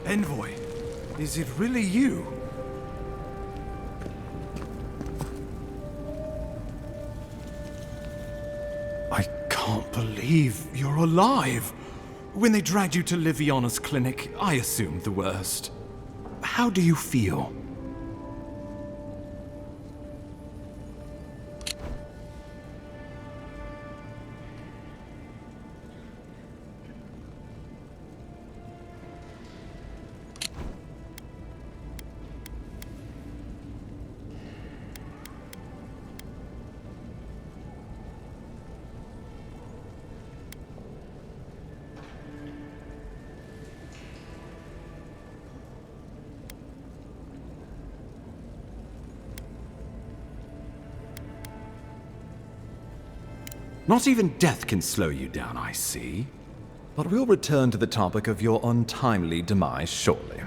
Envoy, is it really you? I can't believe you're alive. When they dragged you to Liviana's clinic, I assumed the worst. How do you feel? Not even death can slow you down, I see. But we'll return to the topic of your untimely demise shortly.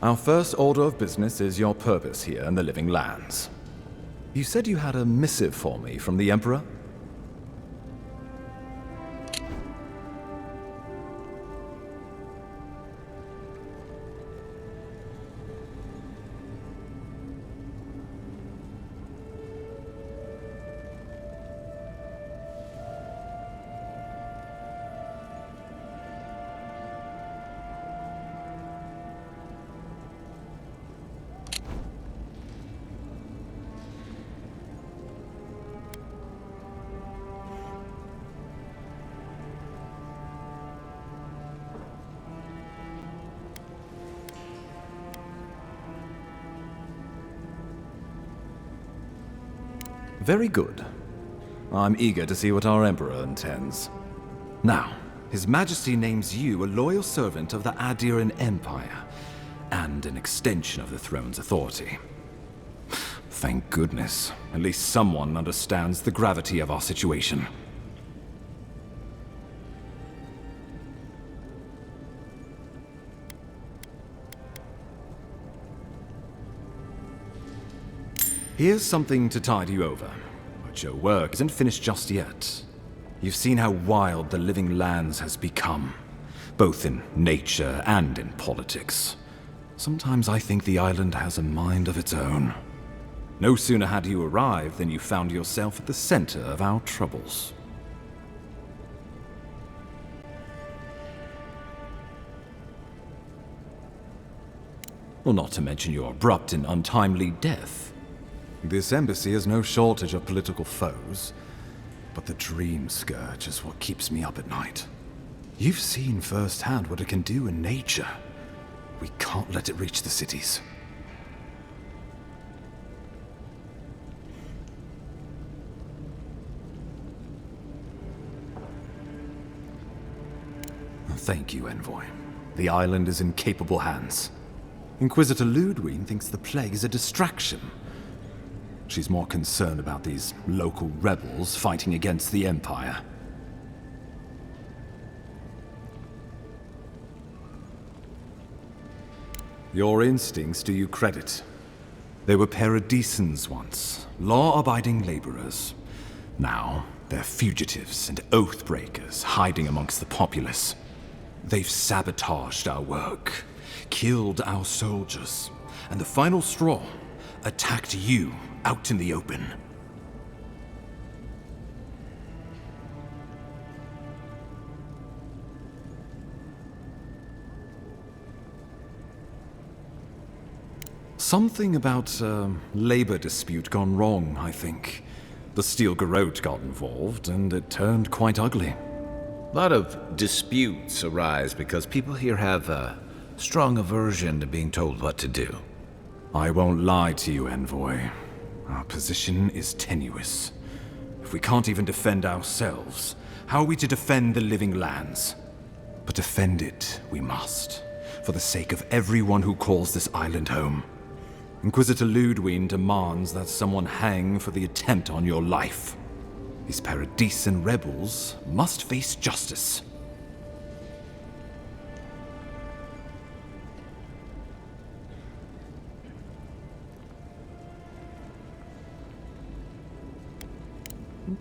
Our first order of business is your purpose here in the Living Lands. You said you had a missive for me from the Emperor? Very good. I'm eager to see what our Emperor intends. Now, His Majesty names you a loyal servant of the Adiran Empire, and an extension of the throne's authority. Thank goodness. At least someone understands the gravity of our situation. Here's something to tide you over, but your work isn't finished just yet. You've seen how wild the Living Lands has become, both in nature and in politics. Sometimes I think the island has a mind of its own. No sooner had you arrived than you found yourself at the center of our troubles. Well, not to mention your abrupt and untimely death. This embassy has no shortage of political foes, but the dream scourge is what keeps me up at night. You've seen firsthand what it can do in nature. We can't let it reach the cities. Thank you, Envoy. The island is in capable hands. Inquisitor Ludwig thinks the plague is a distraction. She's more concerned about these local rebels fighting against the Empire. Your instincts do you credit. They were paradisans once, law-abiding laborers. Now, they're fugitives and oath-breakers hiding amongst the populace. They've sabotaged our work, killed our soldiers, and the final straw, attacked you out in the open. Something about a labor dispute gone wrong, I think. The Steel Garrote got involved, and it turned quite ugly. A lot of disputes arise because people here have a strong aversion to being told what to do. I won't lie to you, Envoy. Our position is tenuous. If we can't even defend ourselves, how are we to defend the Living Lands? But defend it we must, for the sake of everyone who calls this island home. Inquisitor Ludwig demands that someone hang for the attempt on your life. These Paradisan rebels must face justice.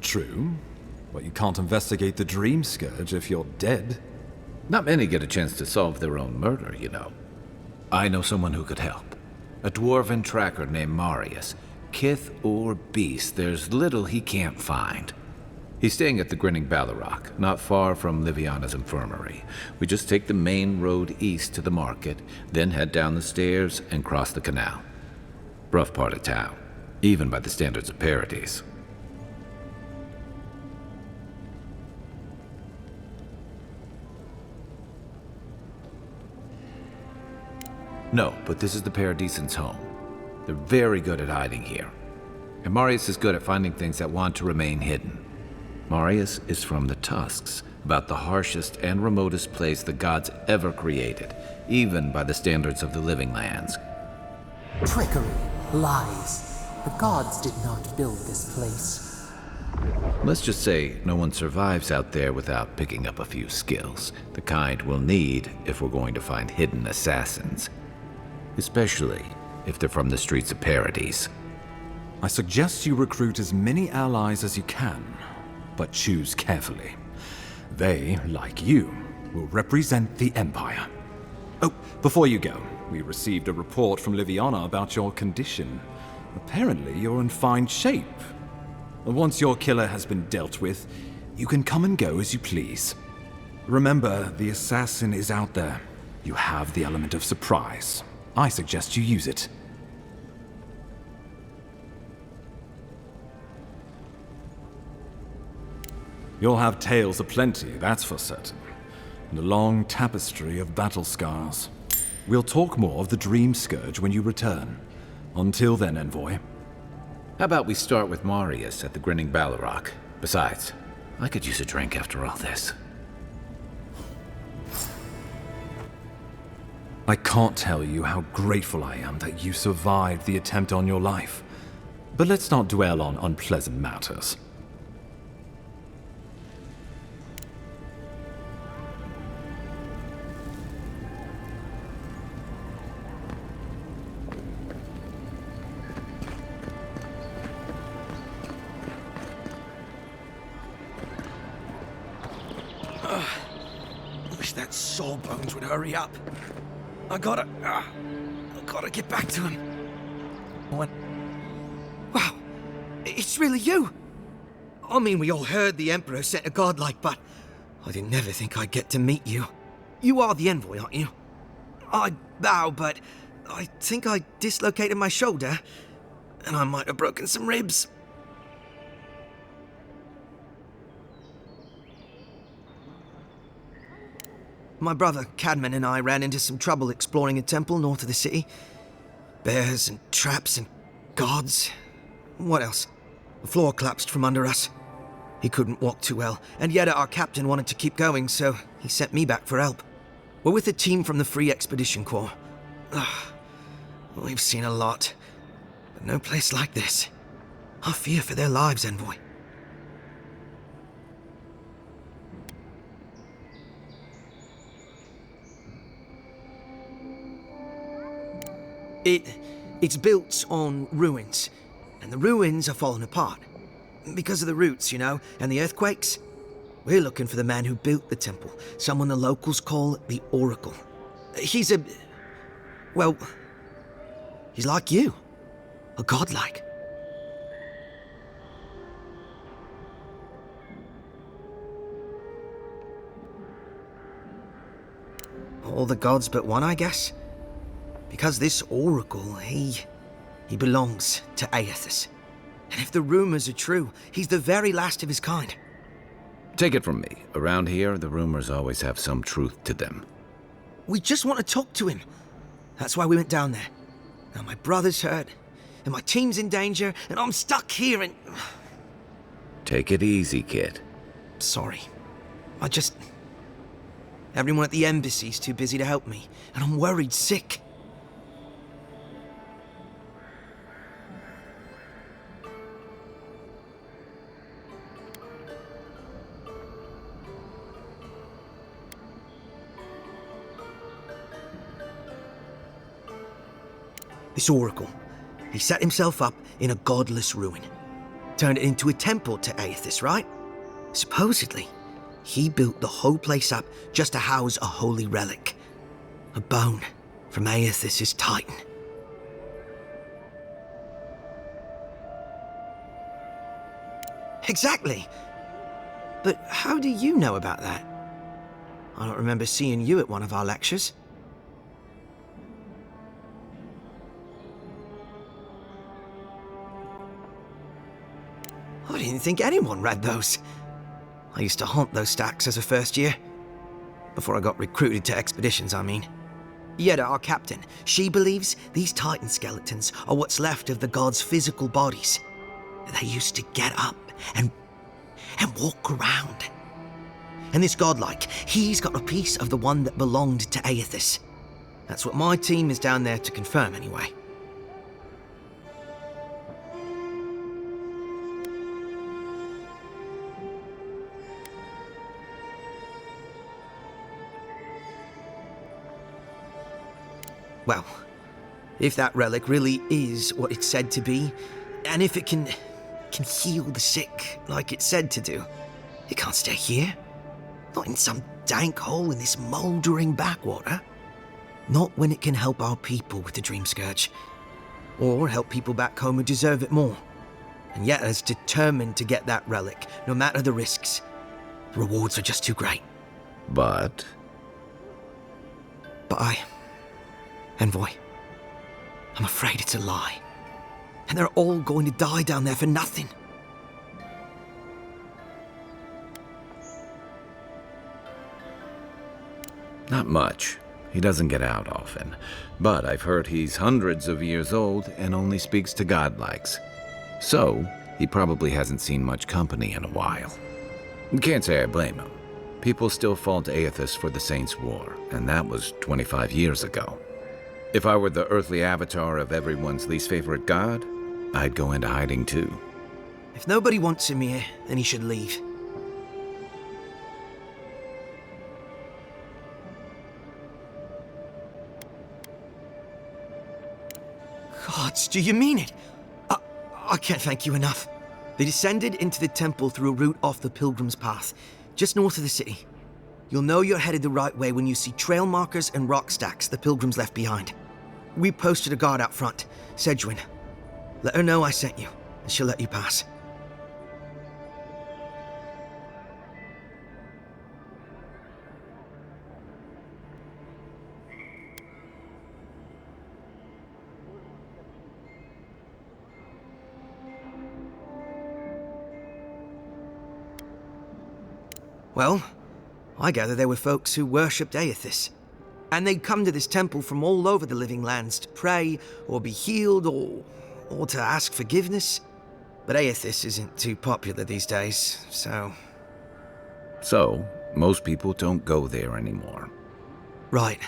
True, but you can't investigate the Dream Scourge if you're dead. Not many get a chance to solve their own murder, you know. I know someone who could help. A dwarven tracker named Marius. Kith or beast, there's little he can't find. He's staying at the Grinning Ballarok, not far from Liviana's infirmary. We just take the main road east to the market, then head down the stairs and cross the canal. Rough part of town, even by the standards of Paradise. No, but this is the Paradisans' home. They're very good at hiding here. And Marius is good at finding things that want to remain hidden. Marius is from the Tusks, about the harshest and remotest place the gods ever created, even by the standards of the living lands. Trickery, lies. The gods did not build this place. Let's just say no one survives out there without picking up a few skills, the kind we'll need if we're going to find hidden assassins. Especially if they're from the streets of Paradise. I suggest you recruit as many allies as you can, but choose carefully. They, like you, will represent the Empire. Oh, before you go, we received a report from Liviana about your condition. Apparently, you're in fine shape. Once your killer has been dealt with, you can come and go as you please. Remember, the assassin is out there. You have the element of surprise. I suggest you use it. You'll have tales aplenty, that's for certain. And a long tapestry of battle scars. We'll talk more of the Dream Scourge when you return. Until then, Envoy. How about we start with Marius at the Grinning Ballarok? Besides, I could use a drink after all this. I can't tell you how grateful I am that you survived the attempt on your life. But let's not dwell on unpleasant matters. Wish that sawbones would hurry up. I gotta get back to him. What? Wow, it's really you. I mean, we all heard the Emperor sent a godlike, but I didn't never think I'd get to meet you. You are the envoy, aren't you? I bow, but I think I dislocated my shoulder, and I might have broken some ribs. My brother, Cadman, and I ran into some trouble exploring a temple north of the city. Bears and traps and gods. What else? The floor collapsed from under us. He couldn't walk too well, and yet our captain wanted to keep going, so he sent me back for help. We're with a team from the Free Expedition Corps. We've seen a lot, but no place like this. I fear for their lives, Envoy. It's built on ruins, and the ruins are falling apart. Because of the roots, you know, and the earthquakes. We're looking for the man who built the temple, someone the locals call the Oracle. He's well, he's like you, a godlike. All the gods but one, I guess. Because this Oracle, he belongs to Aethys. And if the rumors are true, he's the very last of his kind. Take it from me. Around here, the rumors always have some truth to them. We just want to talk to him. That's why we went down there. Now my brother's hurt, and my team's in danger, and I'm stuck here and... Take it easy, kid. Sorry. Everyone at the embassy's too busy to help me, and I'm worried sick. This Oracle, he set himself up in a godless ruin. Turned it into a temple to Aethys, right? Supposedly. He built the whole place up just to house a holy relic. A bone from Aethys' titan. Exactly. But how do you know about that? I don't remember seeing you at one of our lectures. I didn't think anyone read those. I used to haunt those stacks as a first year. Before I got recruited to expeditions, I mean. Yeda, our captain, she believes these titan skeletons are what's left of the gods' physical bodies. They used to get up and walk around. And this godlike, he's got a piece of the one that belonged to Aethys. That's what my team is down there to confirm anyway. Well, if that relic really is what it's said to be, and if it can heal the sick like it's said to do, it can't stay here. Not in some dank hole in this mouldering backwater. Not when it can help our people with the Dream Scourge. Or help people back home who deserve it more. And yet is determined to get that relic, no matter the risks. The rewards are just too great. But Envoy, I'm afraid it's a lie. And they're all going to die down there for nothing. not much. He doesn't get out often. But I've heard he's hundreds of years old and only speaks to godlikes. So, he probably hasn't seen much company in a while. Can't say I blame him. People still fault Aethys for the Saints' War, and that was 25 years ago. If I were the earthly avatar of everyone's least favorite god, I'd go into hiding too. If nobody wants him here, then he should leave. Gods, do you mean it? I can't thank you enough. They descended into the temple through a route off the Pilgrim's Path, just north of the city. You'll know you're headed the right way when you see trail markers and rock stacks the Pilgrims left behind. We posted a guard out front, Sedgwin. Let her know I sent you, and she'll let you pass. Well, I gather there were folks who worshipped Aethys. And they'd come to this temple from all over the living lands to pray, or be healed, or to ask forgiveness. But Aethys isn't too popular these days, so... So, most people don't go there anymore. Right.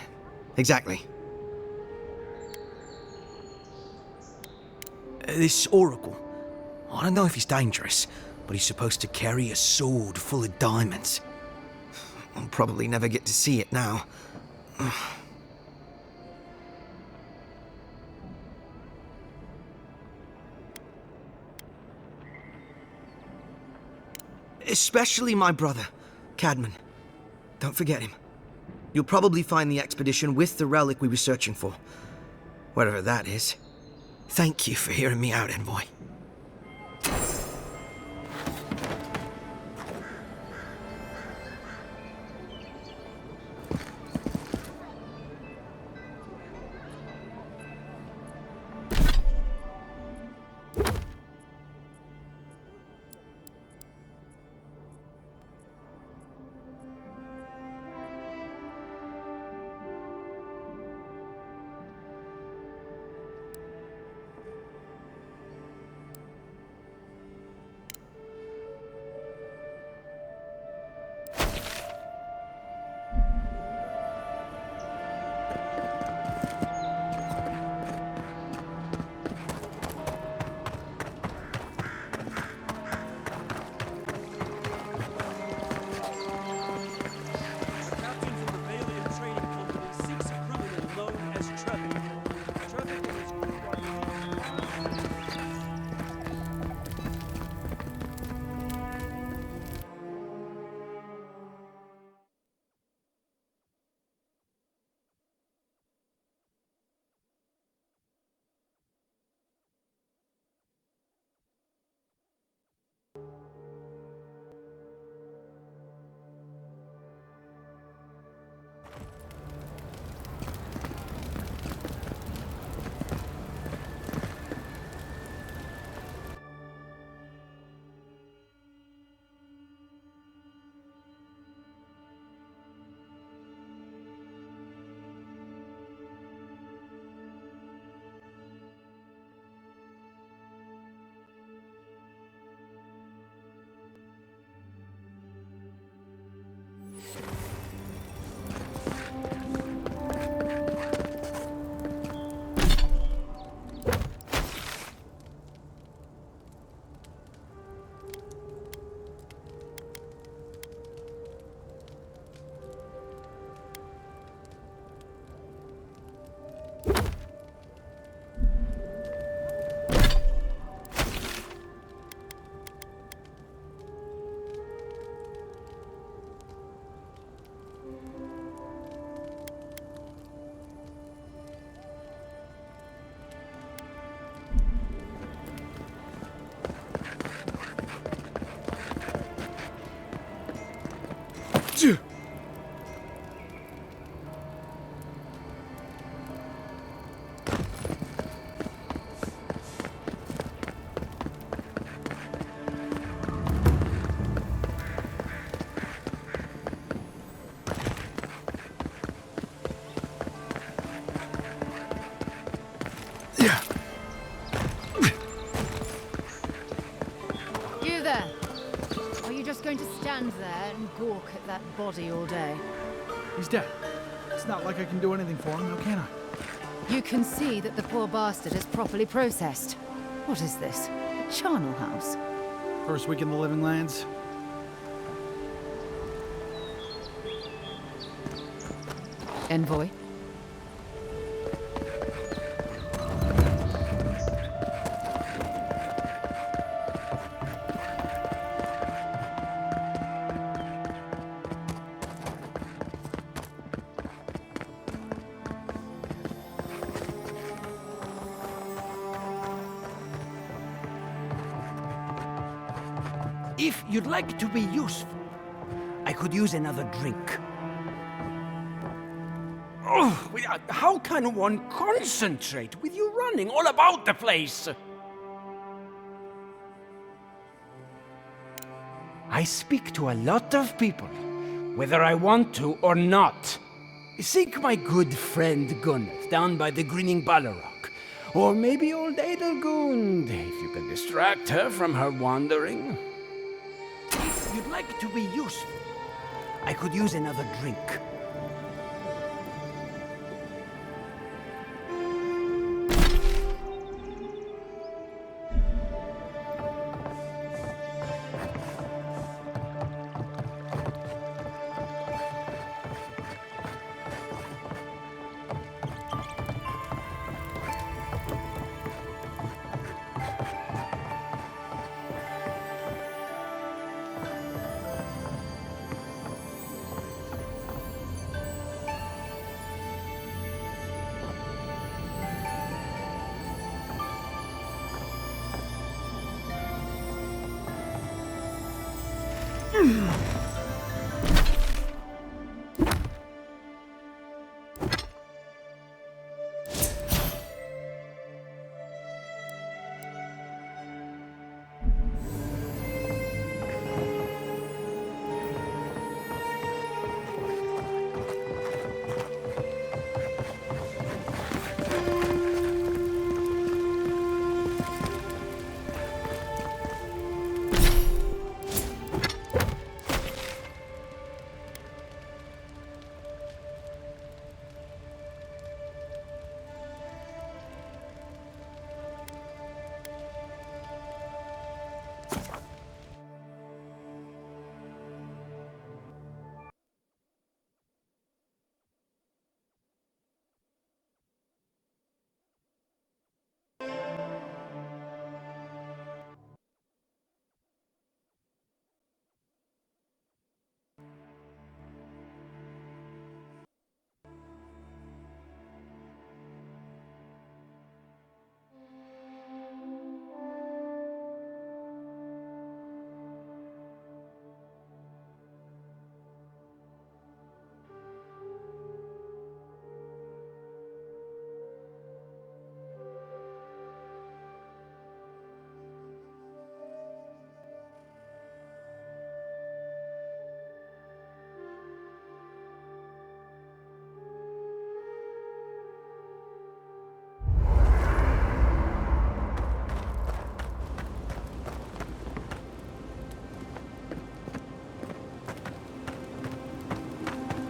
Exactly. This oracle, I don't know if he's dangerous, but he's supposed to carry a sword full of diamonds. I'll probably never get to see it now. Especially my brother, Cadman. Don't forget him. You'll probably find the expedition with the relic we were searching for. Whatever that is. Thank you for hearing me out, Envoy. You there? Are you just going to stand there and gawk at that body all day? He's dead. It's not like I can do anything for him, now can I? You can see that the poor bastard is properly processed. What is this? A charnel house? First week in the Living Lands. Envoy? If you'd like to be useful, I could use another drink. Oh, how can one concentrate with you running all about the place? I speak to a lot of people, whether I want to or not. Seek my good friend Gunneth down by the grinning Balrog. Or maybe old Edelgund, if you can distract her from her wandering. If you'd like to be useful, I could use another drink.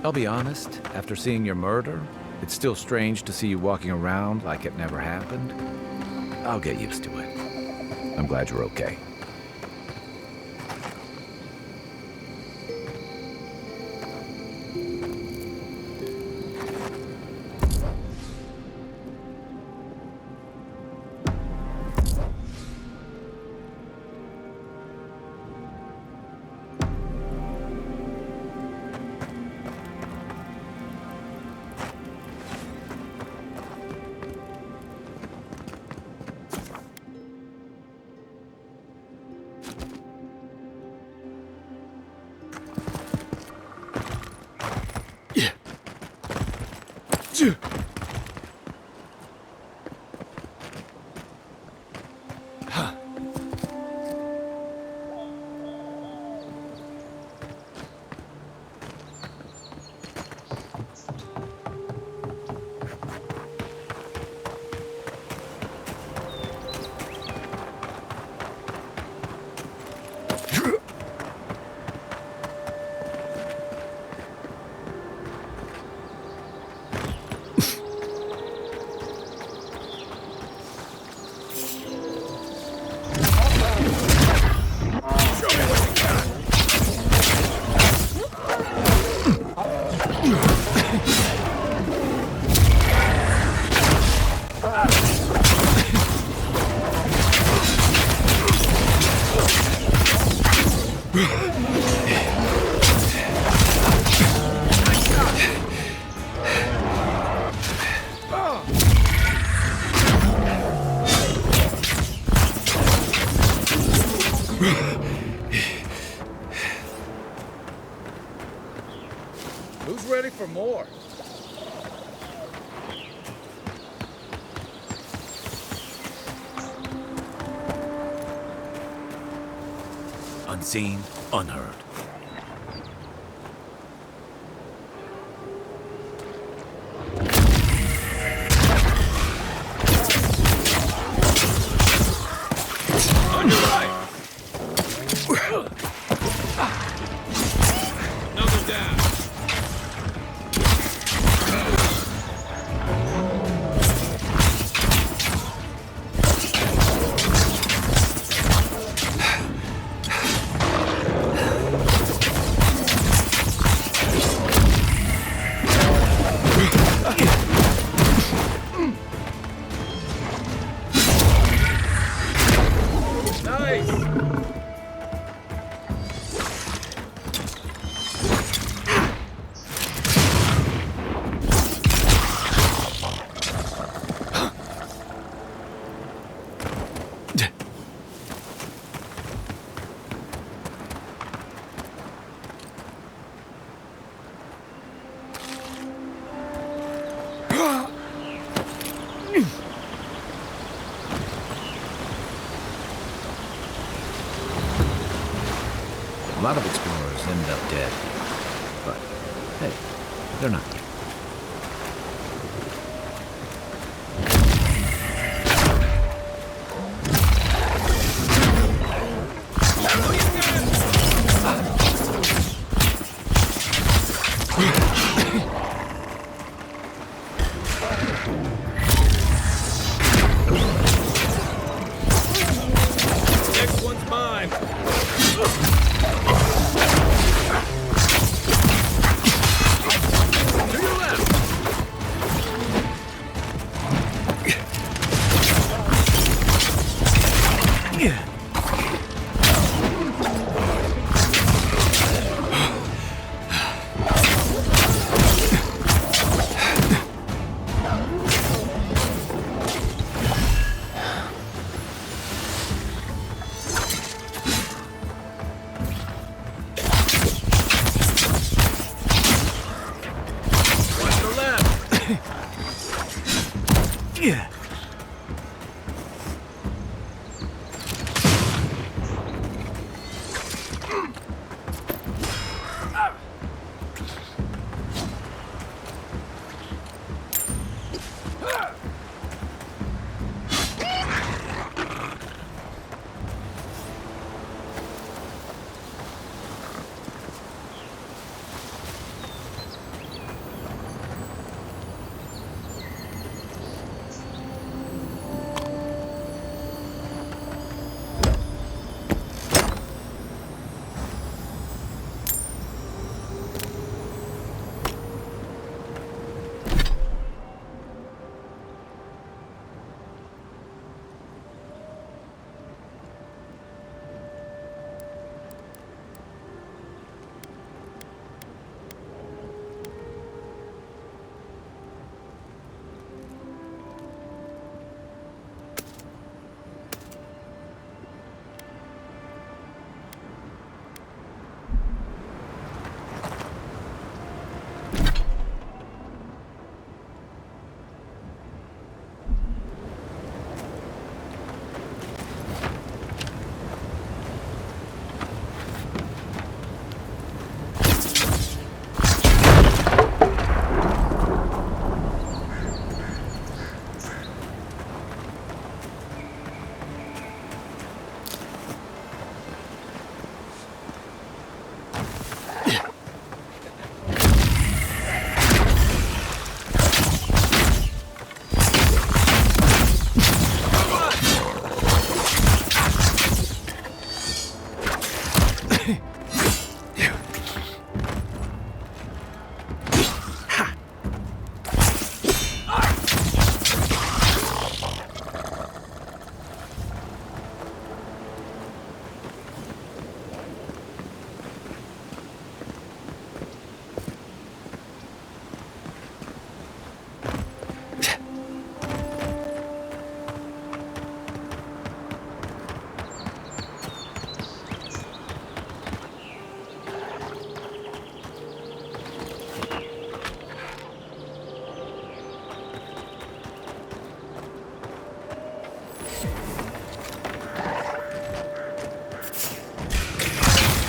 I'll be honest, after seeing your murder, it's still strange to see you walking around like it never happened. I'll get used to it. I'm glad you're okay. Who's ready for more? Unseen, unheard. On your right. Another down. A lot of explorers end up dead. But, hey, they're not dead. Next one's mine.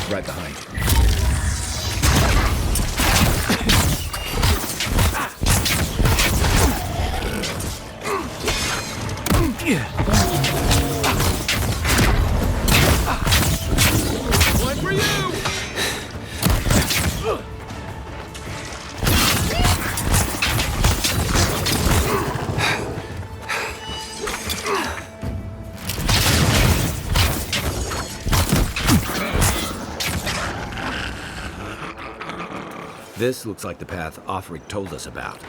right behind you. One for you! This looks like the path Offric told us about.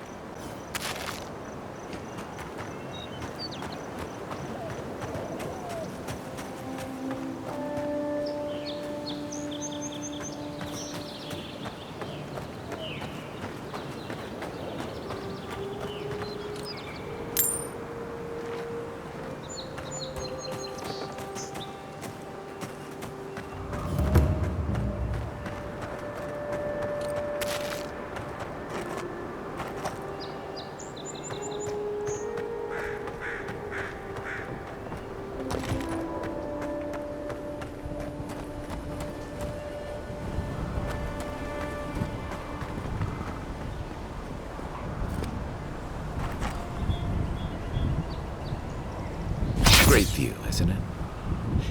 Great view, isn't it?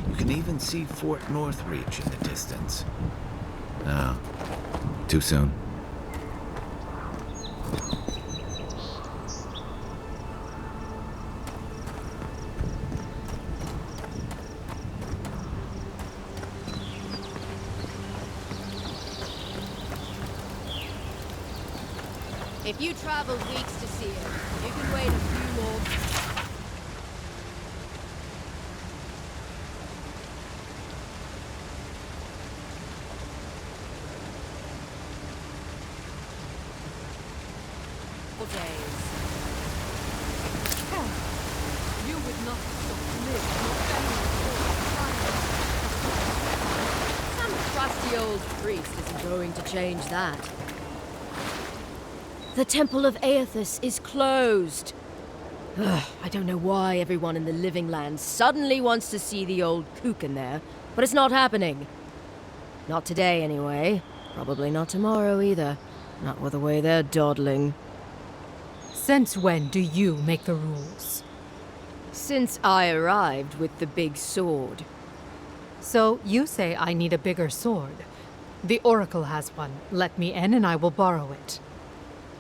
You can even see Fort Northreach in the distance. No, too soon. If you traveled weeks to see it, you can wait a few more. Days. You would not live. Some trusty old priest isn't going to change that. The Temple of Aethys is closed. Ugh, I don't know why everyone in the living lands suddenly wants to see the old kook in there, but it's not happening. Not today, anyway. Probably not tomorrow either. Not with the way they're dawdling. Since when do you make the rules? Since I arrived with the big sword. So you say I need a bigger sword. The Oracle has one. Let me in and I will borrow it.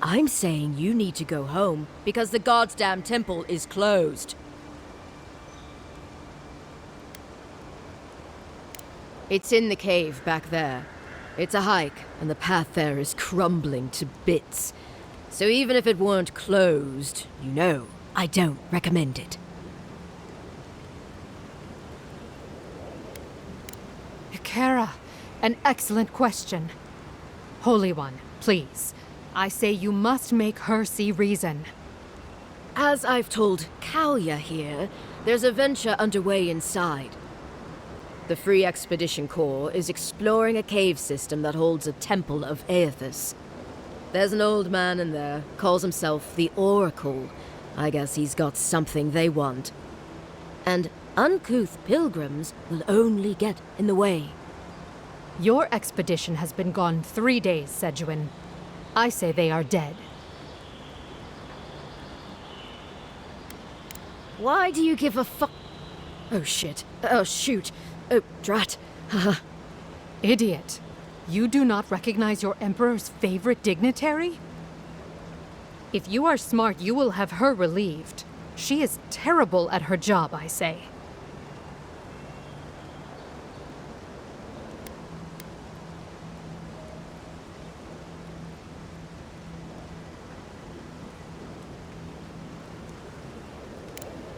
I'm saying you need to go home because the goddamn temple is closed. It's in the cave back there. It's a hike, and the path there is crumbling to bits. So even if it weren't closed, you know, I don't recommend it. Kara, an excellent question. Holy One, please. I say you must make her see reason. As I've told Kalya here, there's a venture underway inside. The Free Expedition Corps is exploring a cave system that holds a temple of Aethys. There's an old man in there, calls himself the Oracle. I guess he's got something they want. And uncouth pilgrims will only get in the way. Your expedition has been gone 3 days, Sejuan. I say they are dead. Why do you give a fuck? Oh shit. Oh shoot. Oh drat. Haha. Idiot. You do not recognize your Emperor's favorite dignitary? If you are smart, you will have her relieved. She is terrible at her job, I say.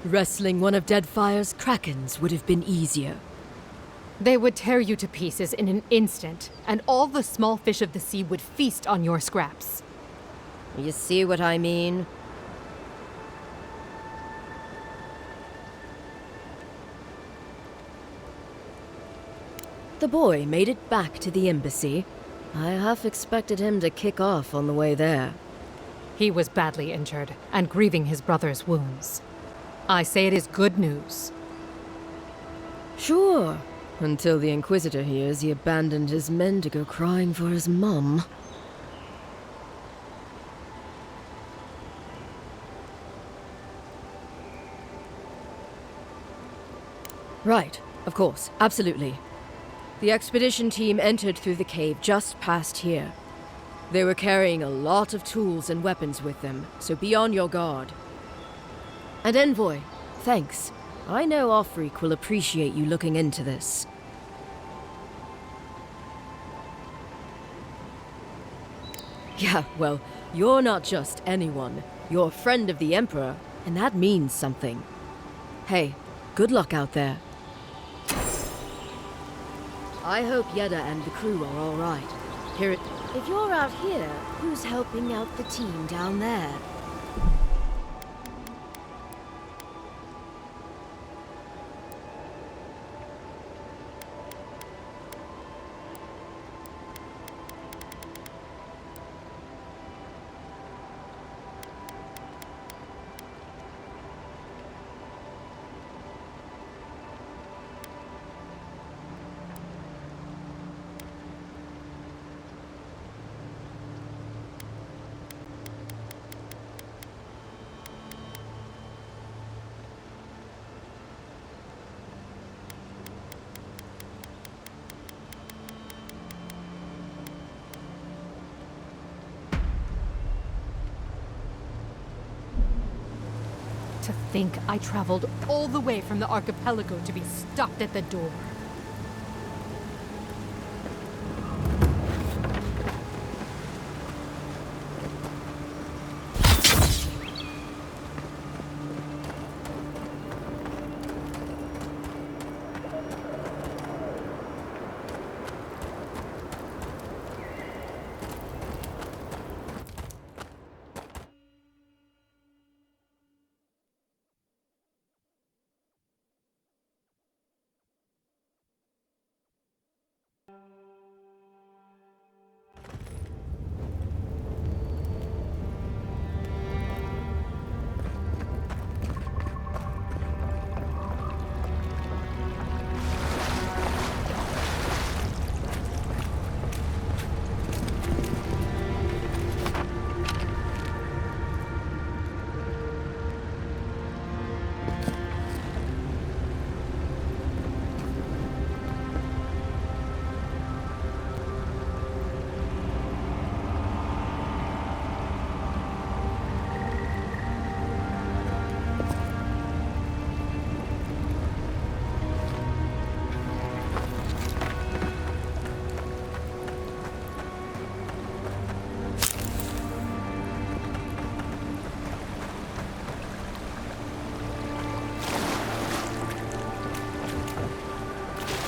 Wrestling one of Deadfire's krakens would have been easier. They would tear you to pieces in an instant, and all the small fish of the sea would feast on your scraps. You see what I mean? The boy made it back to the embassy. I half expected him to kick off on the way there. He was badly injured, and grieving his brother's wounds. I say it is good news. Sure, Until the Inquisitor hears he abandoned his men to go crying for his mum. Right, of course, absolutely. The expedition team entered through the cave just past here. They were carrying a lot of tools and weapons with them, so be on your guard. And Envoy, thanks. I know Offreak will appreciate you looking into this. Yeah, well, you're not just anyone. You're a friend of the Emperor, and that means something. Hey, good luck out there. I hope Yeda and the crew are all right. If you're out here, who's helping out the team down there? To think I traveled all the way from the archipelago to be stopped at the door.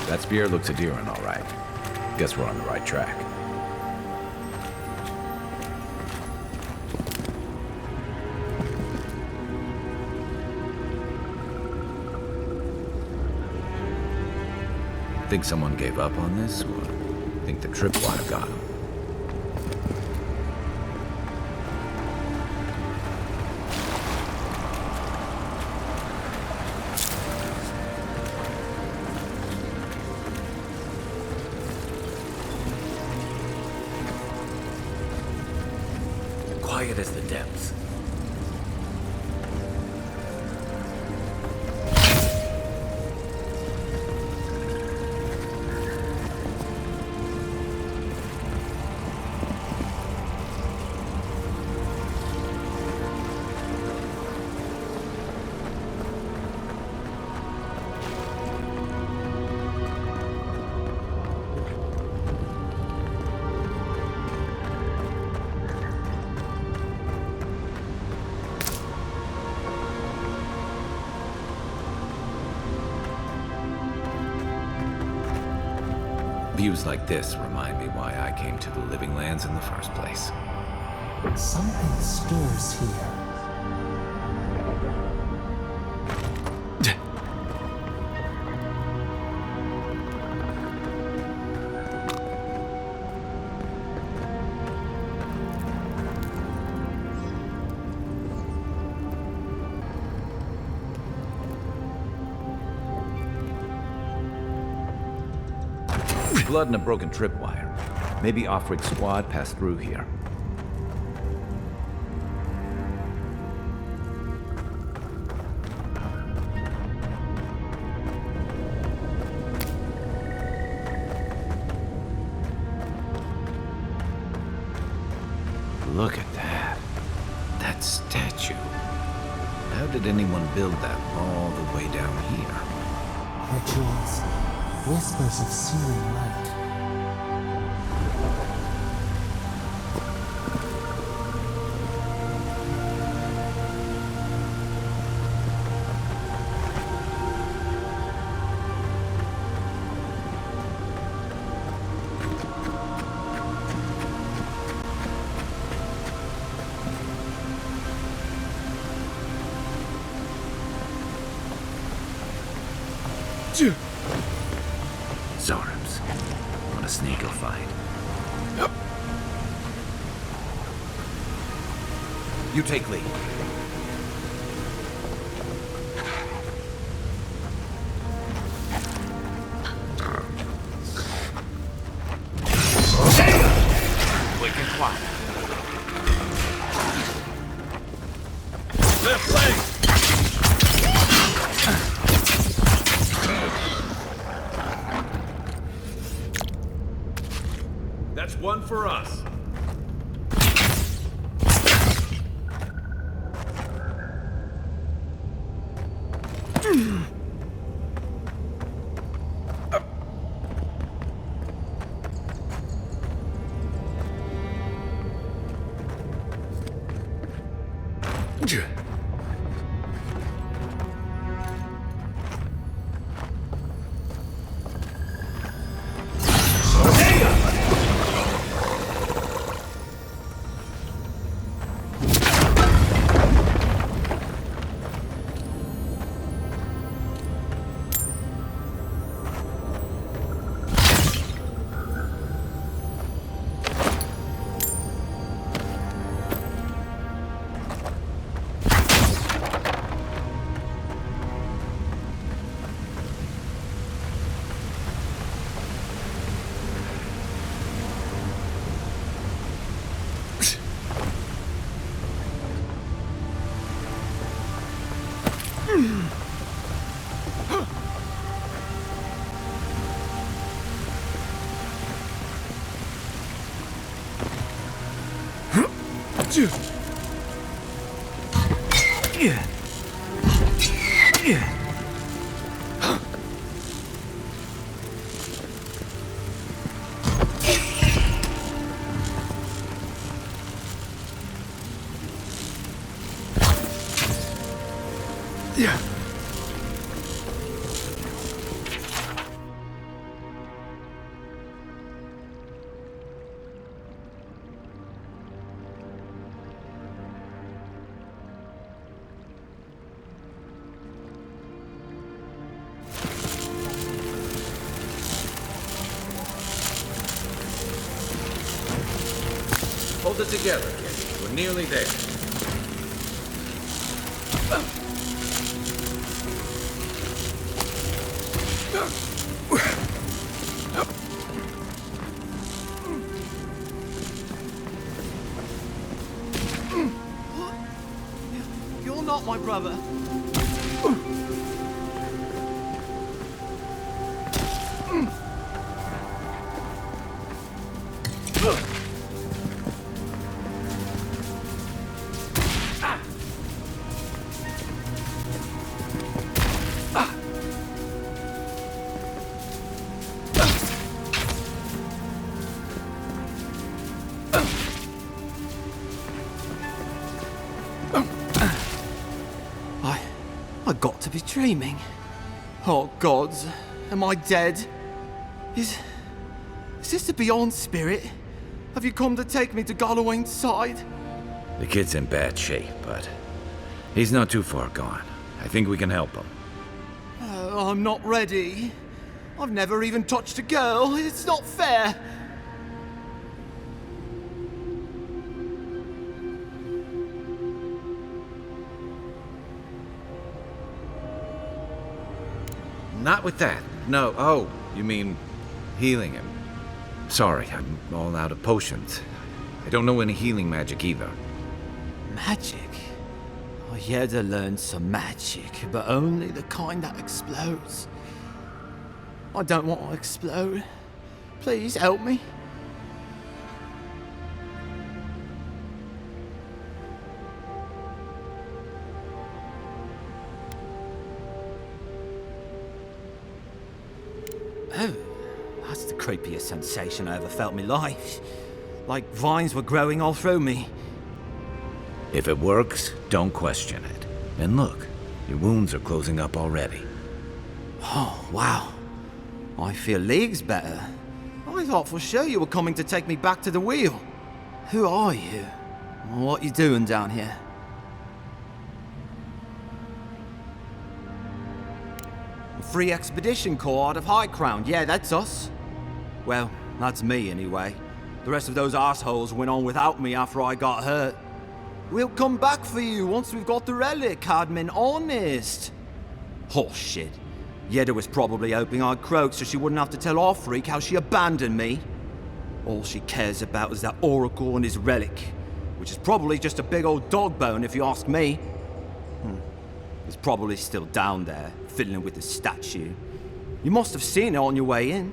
That spear looks endearing, all right. Guess we're on the right track. Think someone gave up on this, or think the tripwire got him? Quiet as the depths. Views like this remind me why I came to the Living Lands in the first place. Something stirs here. blood and a broken tripwire. Maybe off-rig squad passed through here. Look at that. That statue. How did anyone build that all the way down here? Rituals, whispers of searing light. Zorams. On a snake or fight. You take lead. Quick and quiet. Left leg! That's one for us. Hold it together, kid. We're nearly there. You're not my brother. I got to be dreaming. Oh gods, am I dead? Is this the Beyond Spirit? Have you come to take me to Galloway's side? The kid's in bad shape, but he's not too far gone. I think we can help him. I'm not ready. I've never even touched a girl. It's not fair. Not with that. No. Oh, you mean healing him. Sorry, I'm all out of potions. I don't know any healing magic either. Magic? I had to learn some magic, but only the kind that explodes. I don't want to explode. Please help me. Oh, that's the creepiest sensation I ever felt in my life. Like vines were growing all through me. If it works, don't question it. And look, your wounds are closing up already. Oh, wow. I feel leagues better. I thought for sure you were coming to take me back to the wheel. Who are you? What you doing down here? Free Expedition Corps out of High Crown. Yeah, that's us. Well, that's me anyway. The rest of those assholes went on without me after I got hurt. We'll come back for you once we've got the relic, admin, honest. Oh shit. Yeda was probably hoping I'd croak so she wouldn't have to tell our freak how she abandoned me. All she cares about is that oracle and his relic, which is probably just a big old dog bone if you ask me. It's probably still down there, fiddling with the statue. You must have seen it on your way in.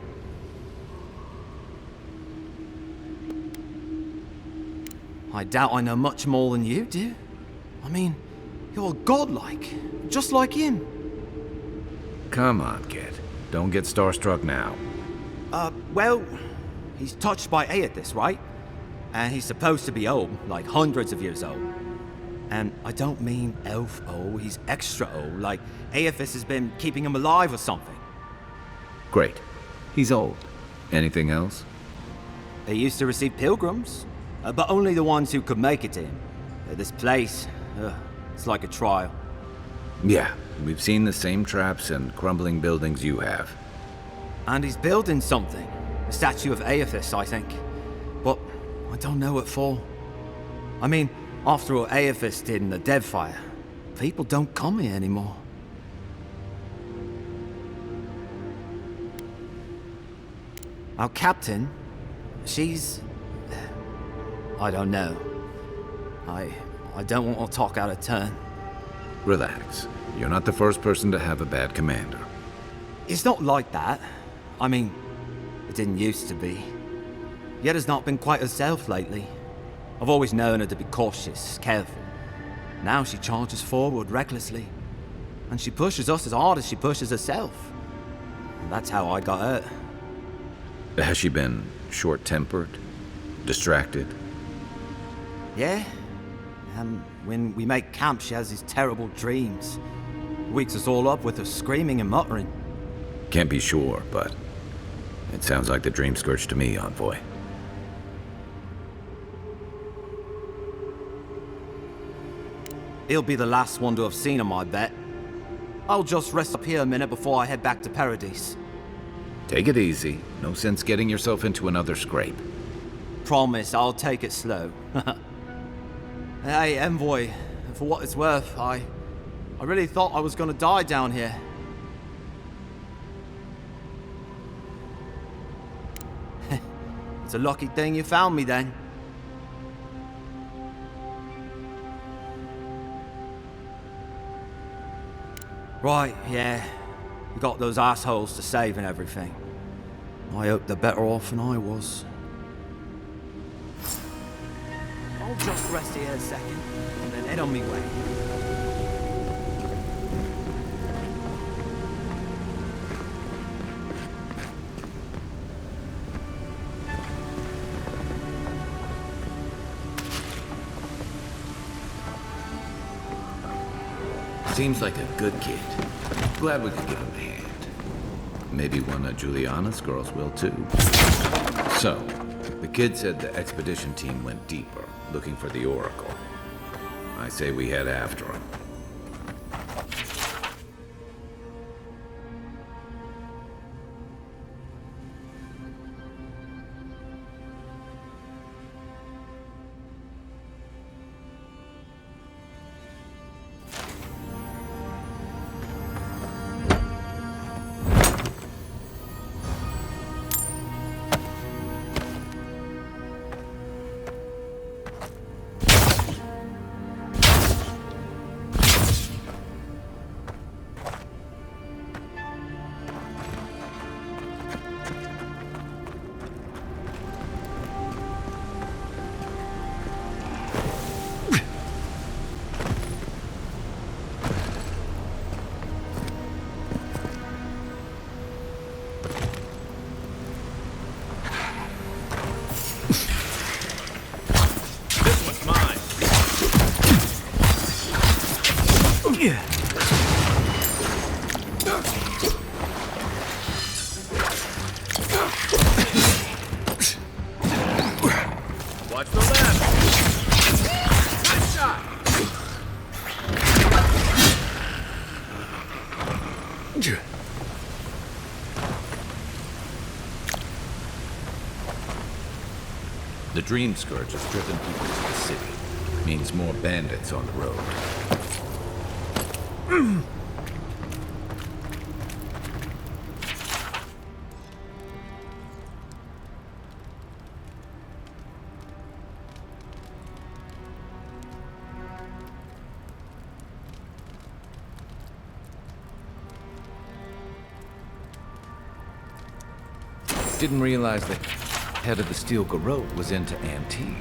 I doubt I know much more than you do. I mean, you're godlike, just like him. Come on, kid. Don't get starstruck now. Well, he's touched by Aethys, right? And he's supposed to be old, like hundreds of years old. And I don't mean elf old, he's extra old, like Aethys has been keeping him alive or something. Great. He's old. Anything else? He used to receive pilgrims, but only the ones who could make it to him. This place, it's like a trial. Yeah, we've seen the same traps and crumbling buildings you have. And he's building something. A statue of Aethys, I think. But I don't know what for. I mean, after all Aethys did in the Deadfire, people don't come here anymore. Our captain, she's... I don't know. I don't want to talk out of turn. Relax. You're not the first person to have a bad commander. It's not like that. I mean, it didn't used to be. Yeda's not been quite herself lately. I've always known her to be cautious, careful. Now she charges forward recklessly. And she pushes us as hard as she pushes herself. And that's how I got hurt. Has she been short-tempered? Distracted? Yeah. When we make camp, she has these terrible dreams. Wakes us all up with her screaming and muttering. Can't be sure, but it sounds like the dream scourge to me, Envoy. He'll be the last one to have seen him, I bet. I'll just rest up here a minute before I head back to Paradise. Take it easy. No sense getting yourself into another scrape. Promise, I'll take it slow. Hey, Envoy, for what it's worth, I really thought I was gonna die down here. It's a lucky thing you found me then. Right, yeah. You got those assholes to save and everything. I hope they're better off than I was. I'll just rest here a second, and then head on me way. Seems like a good kid. Glad we could give him a hand. Maybe one of Juliana's girls will too. So, the kid said the expedition team went deeper, looking for the oracle. I say we head after him. Watch the left! Nice shot! The Dream Scourge has driven people to the city. Means more bandits on the road. Didn't realize the head of the Steel Garrote was into antiques.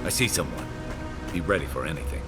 I see someone. Be ready for anything.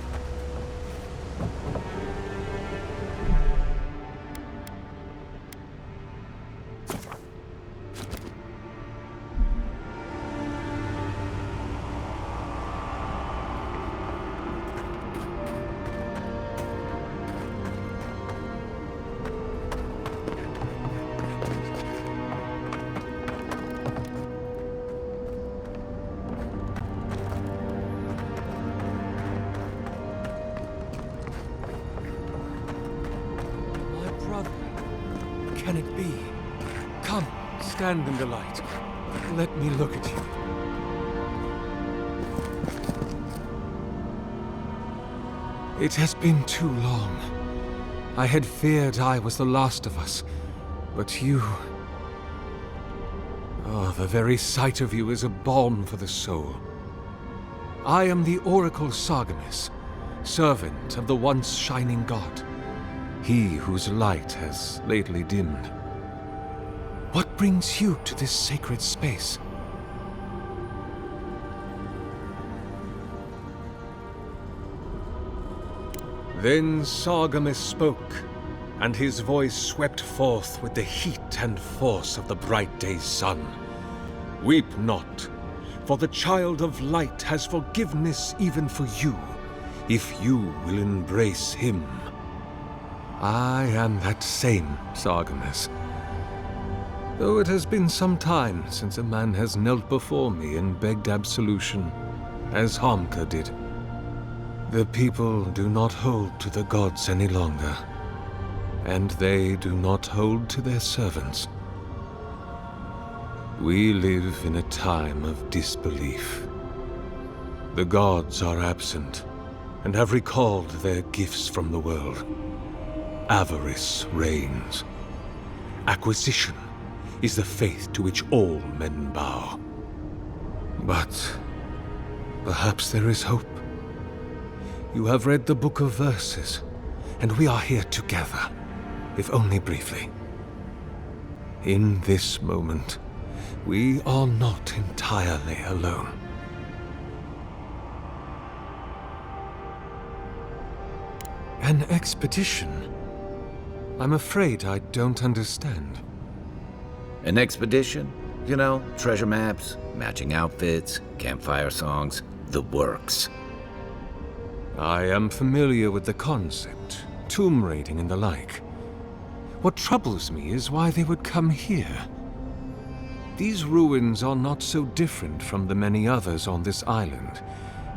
Can it be? Come, stand in the light. Let me look at you. It has been too long. I had feared I was the last of us, but you... Oh, the very sight of you is a balm for the soul. I am the Oracle Sargamas, servant of the once shining god. He whose light has lately dimmed. What brings you to this sacred space? Then Sargamas spoke, and his voice swept forth with the heat and force of the bright day's sun. Weep not, for the child of light has forgiveness even for you, if you will embrace him. I am that same Sargamas. Though it has been some time since a man has knelt before me and begged absolution, as Harmka did. The people do not hold to the gods any longer, and they do not hold to their servants. We live in a time of disbelief. The gods are absent, and have recalled their gifts from the world. Avarice reigns. Acquisition is the faith to which all men bow. But perhaps there is hope. You have read the Book of Verses, and we are here together, if only briefly. In this moment, we are not entirely alone. An expedition? I'm afraid I don't understand. An expedition? You know, treasure maps, matching outfits, campfire songs, the works. I am familiar with the concept, tomb raiding and the like. What troubles me is why they would come here. These ruins are not so different from the many others on this island,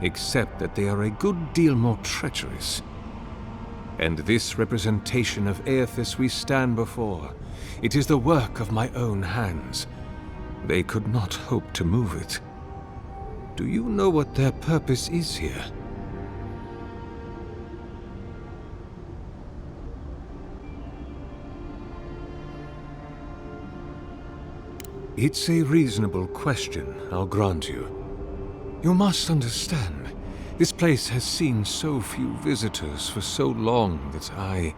except that they are a good deal more treacherous. And this representation of Aethys we stand before, it is the work of my own hands. They could not hope to move it. Do you know what their purpose is here? It's a reasonable question, I'll grant you. You must understand, This place has seen so few visitors for so long that I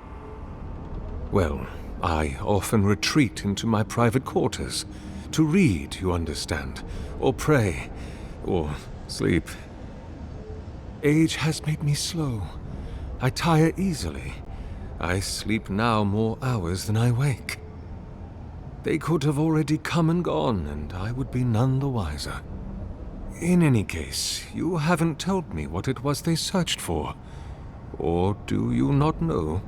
often retreat into my private quarters. To read, you understand, or pray, or sleep. Age has made me slow. I tire easily. I sleep now more hours than I wake. They could have already come and gone, and I would be none the wiser. In any case, you haven't told me what it was they searched for. Or do you not know?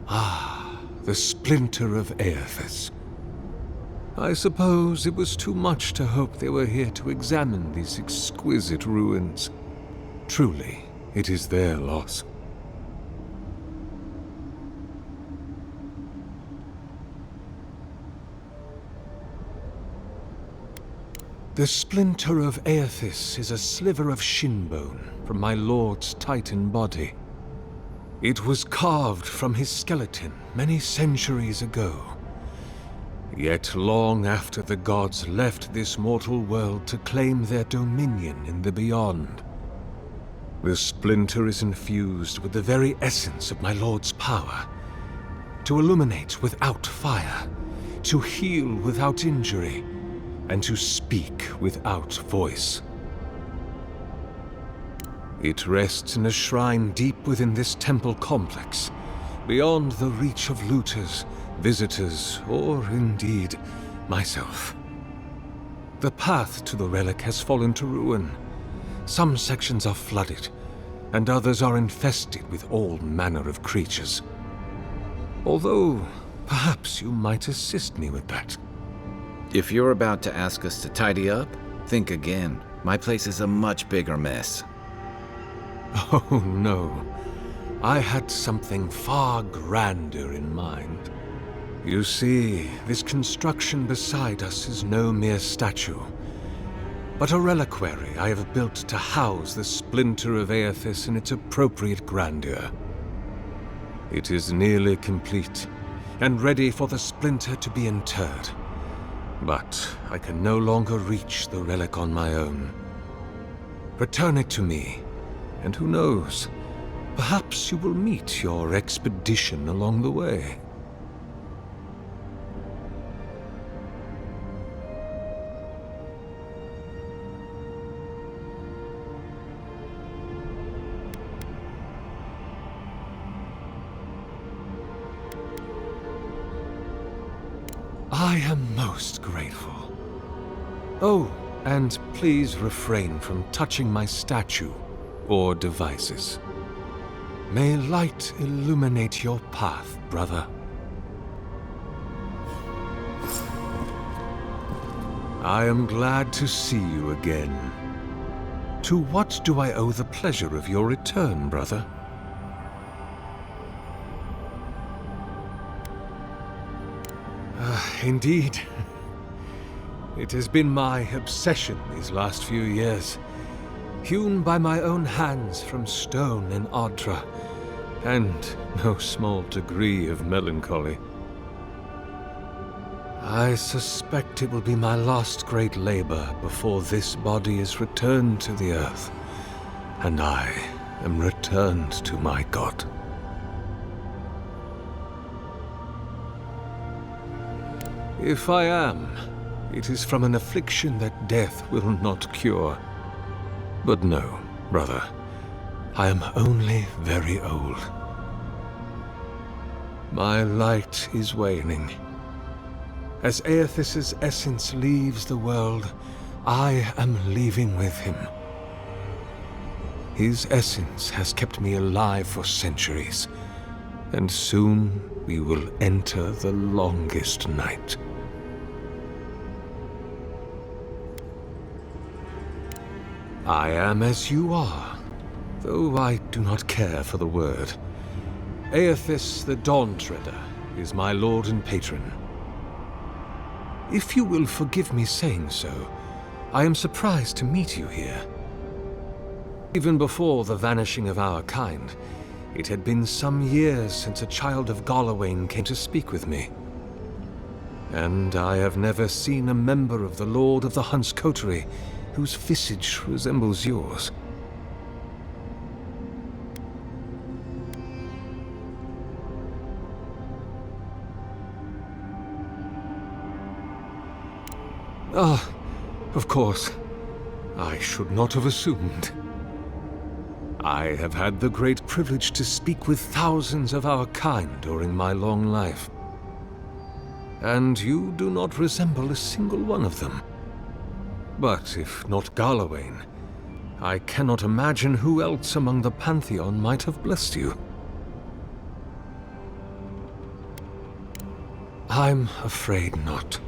Ah, the splinter of Aethys. I suppose it was too much to hope they were here to examine these exquisite ruins. Truly, it is their loss. The splinter of Aethys is a sliver of shinbone from my lord's titan body. It was carved from his skeleton many centuries ago. Yet long after the gods left this mortal world to claim their dominion in the beyond, the splinter is infused with the very essence of my lord's power. To illuminate without fire, to heal without injury, and to speak without voice. It rests in a shrine deep within this temple complex, beyond the reach of looters, visitors, or indeed, myself. The path to the relic has fallen to ruin. Some sections are flooded, and others are infested with all manner of creatures. Although, perhaps you might assist me with that. If you're about to ask us to tidy up, think again. My place is a much bigger mess. Oh no. I had something far grander in mind. You see, this construction beside us is no mere statue, but a reliquary I have built to house the splinter of Aethys in its appropriate grandeur. It is nearly complete, and ready for the splinter to be interred. But I can no longer reach the relic on my own. Return it to me, and who knows, perhaps you will meet your expedition along the way. I am most grateful. Oh, and please refrain from touching my statue or devices. May light illuminate your path, brother. I am glad to see you again. To what do I owe the pleasure of your return, brother? Indeed. It has been my obsession these last few years. Hewn by my own hands from stone in Adra, and no small degree of melancholy. I suspect it will be my last great labor before this body is returned to the earth, and I am returned to my God. If I am, it is from an affliction that death will not cure. But no, brother, I am only very old. My light is waning. As Aethys' essence leaves the world, I am leaving with him. His essence has kept me alive for centuries, and soon we will enter the longest night. I am as you are, though I do not care for the word. Aethys the Dawn-Treader is my lord and patron. If you will forgive me saying so, I am surprised to meet you here. Even before the vanishing of our kind, it had been some years since a child of Galawain came to speak with me. and I have never seen a member of the Lord of the Hunt's coterie whose visage resembles yours. Ah, of course. I should not have assumed. I have had the great privilege to speak with thousands of our kind during my long life. And you do not resemble a single one of them. But if not Garlawain, I cannot imagine who else among the Pantheon might have blessed you. I'm afraid not.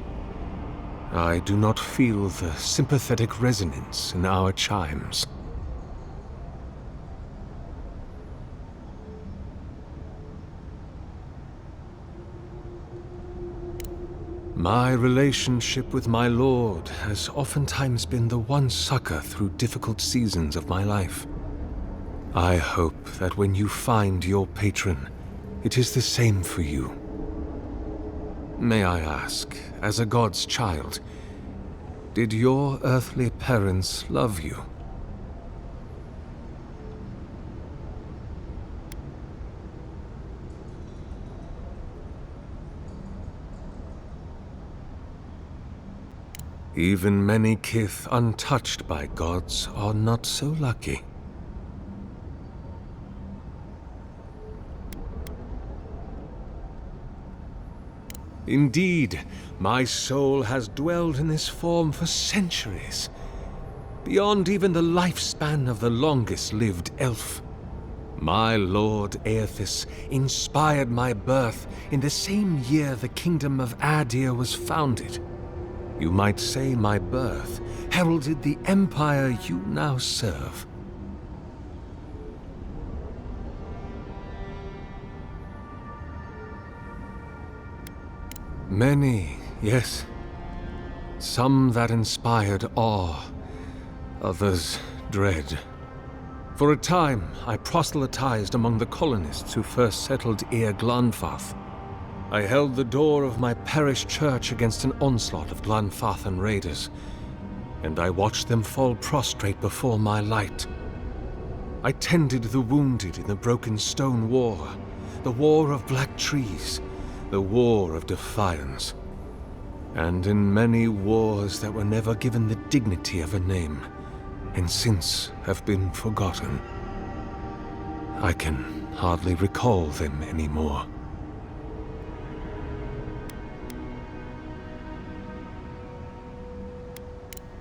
I do not feel the sympathetic resonance in our chimes. My relationship with my lord has oftentimes been the one succor through difficult seasons of my life. I hope that when you find your patron, it is the same for you. May I ask, as a god's child, did your earthly parents love you? Even many kith untouched by gods are not so lucky. Indeed, my soul has dwelled in this form for centuries, beyond even the lifespan of the longest-lived elf. My lord Aethys inspired my birth in the same year the kingdom of Adir was founded. You might say my birth heralded the empire you now serve. Many, yes. Some that inspired awe, others dread. For a time, I proselytized among the colonists who first settled Eir Glanfath. I held the door of my parish church against an onslaught of Glanfathan raiders, and I watched them fall prostrate before my light. I tended the wounded in the Broken Stone War, the War of Black Trees, the War of Defiance, and in many wars that were never given the dignity of a name, and since have been forgotten. I can hardly recall them anymore.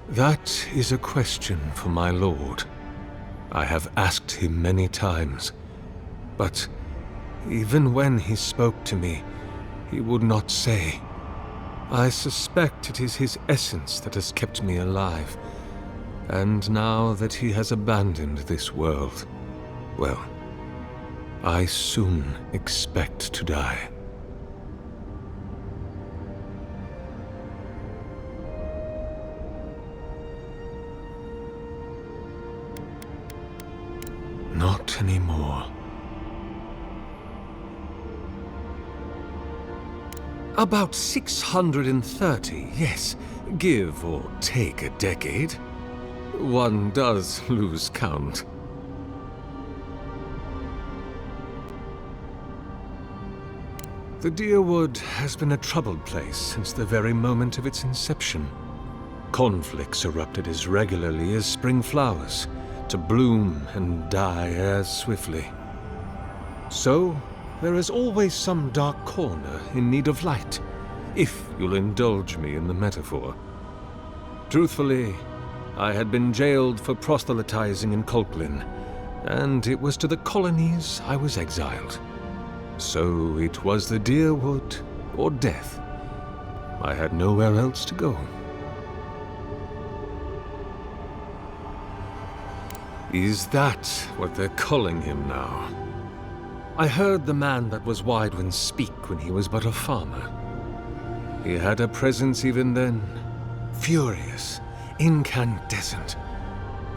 That is a question for my lord. I have asked him many times, but even when he spoke to me, he would not say. I suspect it is his essence that has kept me alive, and now that he has abandoned this world, well, I soon expect to die. Not anymore. About 630, yes. Give or take a decade. One does lose count. The Deerwood has been a troubled place since the very moment of its inception. Conflicts erupted as regularly as spring flowers, to bloom and die as swiftly. So, there is always some dark corner in need of light, if you'll indulge me in the metaphor. Truthfully, I had been jailed for proselytizing in Colklin, and it was to the colonies I was exiled. So it was the Deerwood or death. I had nowhere else to go. Is that what they're calling him now? I heard the man that was Widewin speak when he was but a farmer. He had a presence even then, furious, incandescent.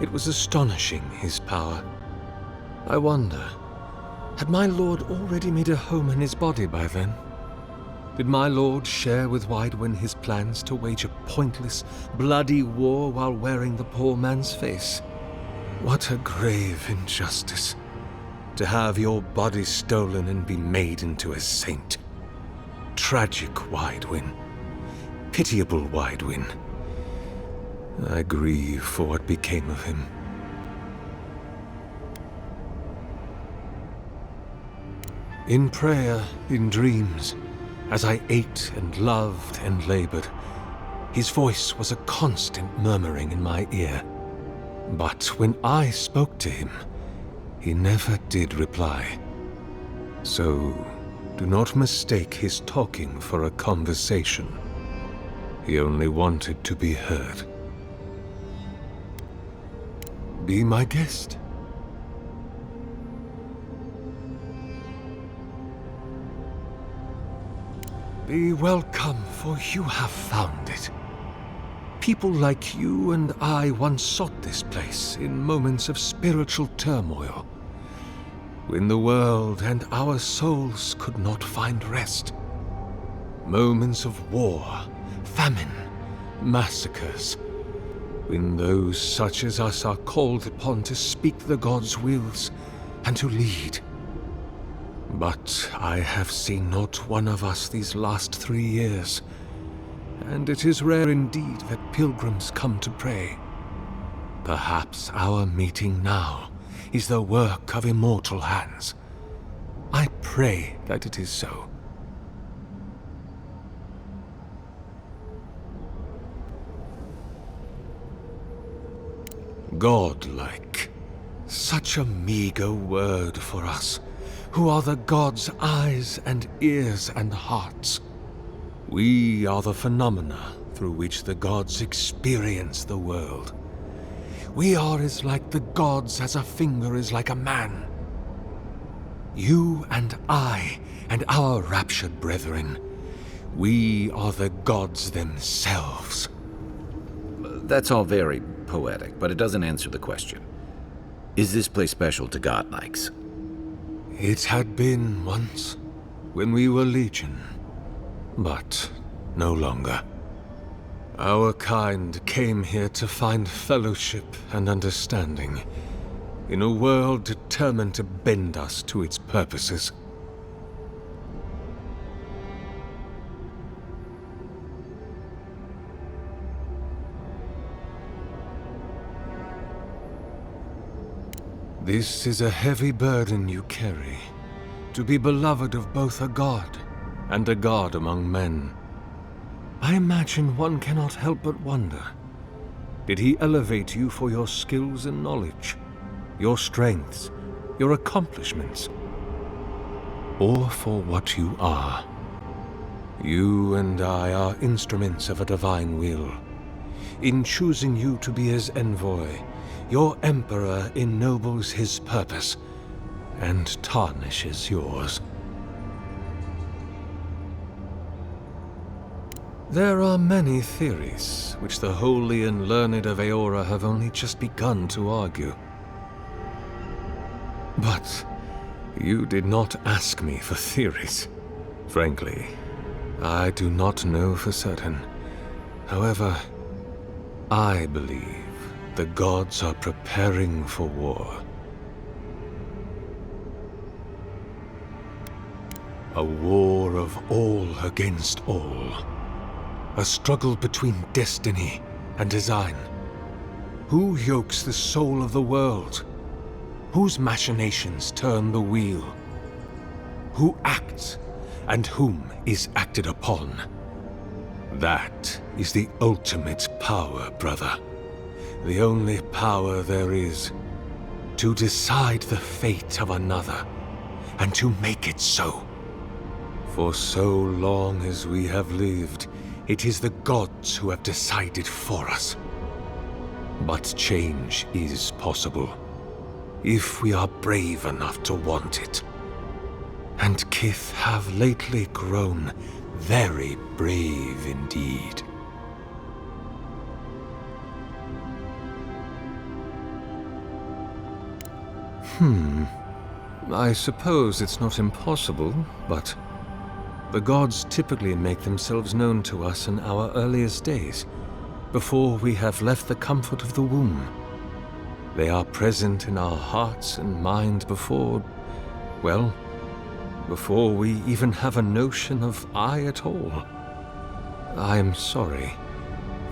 It was astonishing, his power. I wonder, had my lord already made a home in his body by then? Did my lord share with Widewin his plans to wage a pointless, bloody war while wearing the poor man's face? What a grave injustice. To have your body stolen and be made into a saint. Tragic Widewin. Pitiable Widewin. I grieve for what became of him. In prayer, in dreams, as I ate and loved and labored, his voice was a constant murmuring in my ear. But when I spoke to him, he never did reply. So, do not mistake his talking for a conversation. He only wanted to be heard. Be my guest. Be welcome, for you have found it. People like you and I once sought this place in moments of spiritual turmoil, when the world and our souls could not find rest. Moments of war, famine, massacres, when those such as us are called upon to speak the gods' wills and to lead. But I have seen not one of us these last 3 years, and it is rare indeed that pilgrims come to pray. Perhaps our meeting now is the work of immortal hands. I pray that it is so. Godlike. Such a meager word for us, who are the gods' eyes and ears and hearts. We are the phenomena through which the gods experience the world. We are as like the gods as a finger is like a man. You and I and our raptured brethren, we are the gods themselves. That's all very poetic, but it doesn't answer the question. Is this place special to godlikes? It had been once, when we were legion, but no longer. Our kind came here to find fellowship and understanding, in a world determined to bend us to its purposes. This is a heavy burden you carry, to be beloved of both a god and a god among men. I imagine one cannot help but wonder, did he elevate you for your skills and knowledge, your strengths, your accomplishments, or for what you are? You and I are instruments of a divine will. In choosing you to be his envoy, your emperor ennobles his purpose and tarnishes yours. There are many theories which the holy and learned of Eora have only just begun to argue. But you did not ask me for theories. Frankly, I do not know for certain. However, I believe the gods are preparing for war. A war of all against all. A struggle between destiny and design. Who yokes the soul of the world? Whose machinations turn the wheel? Who acts and whom is acted upon? That is the ultimate power, brother. The only power there is, to decide the fate of another, and to make it so. For so long as we have lived, it is the gods who have decided for us. But change is possible, if we are brave enough to want it. And Kith have lately grown very brave indeed. I suppose it's not impossible, but The gods typically make themselves known to us in our earliest days, before we have left the comfort of the womb. They are present in our hearts and mind before, well, before we even have a notion of I at all. I am sorry.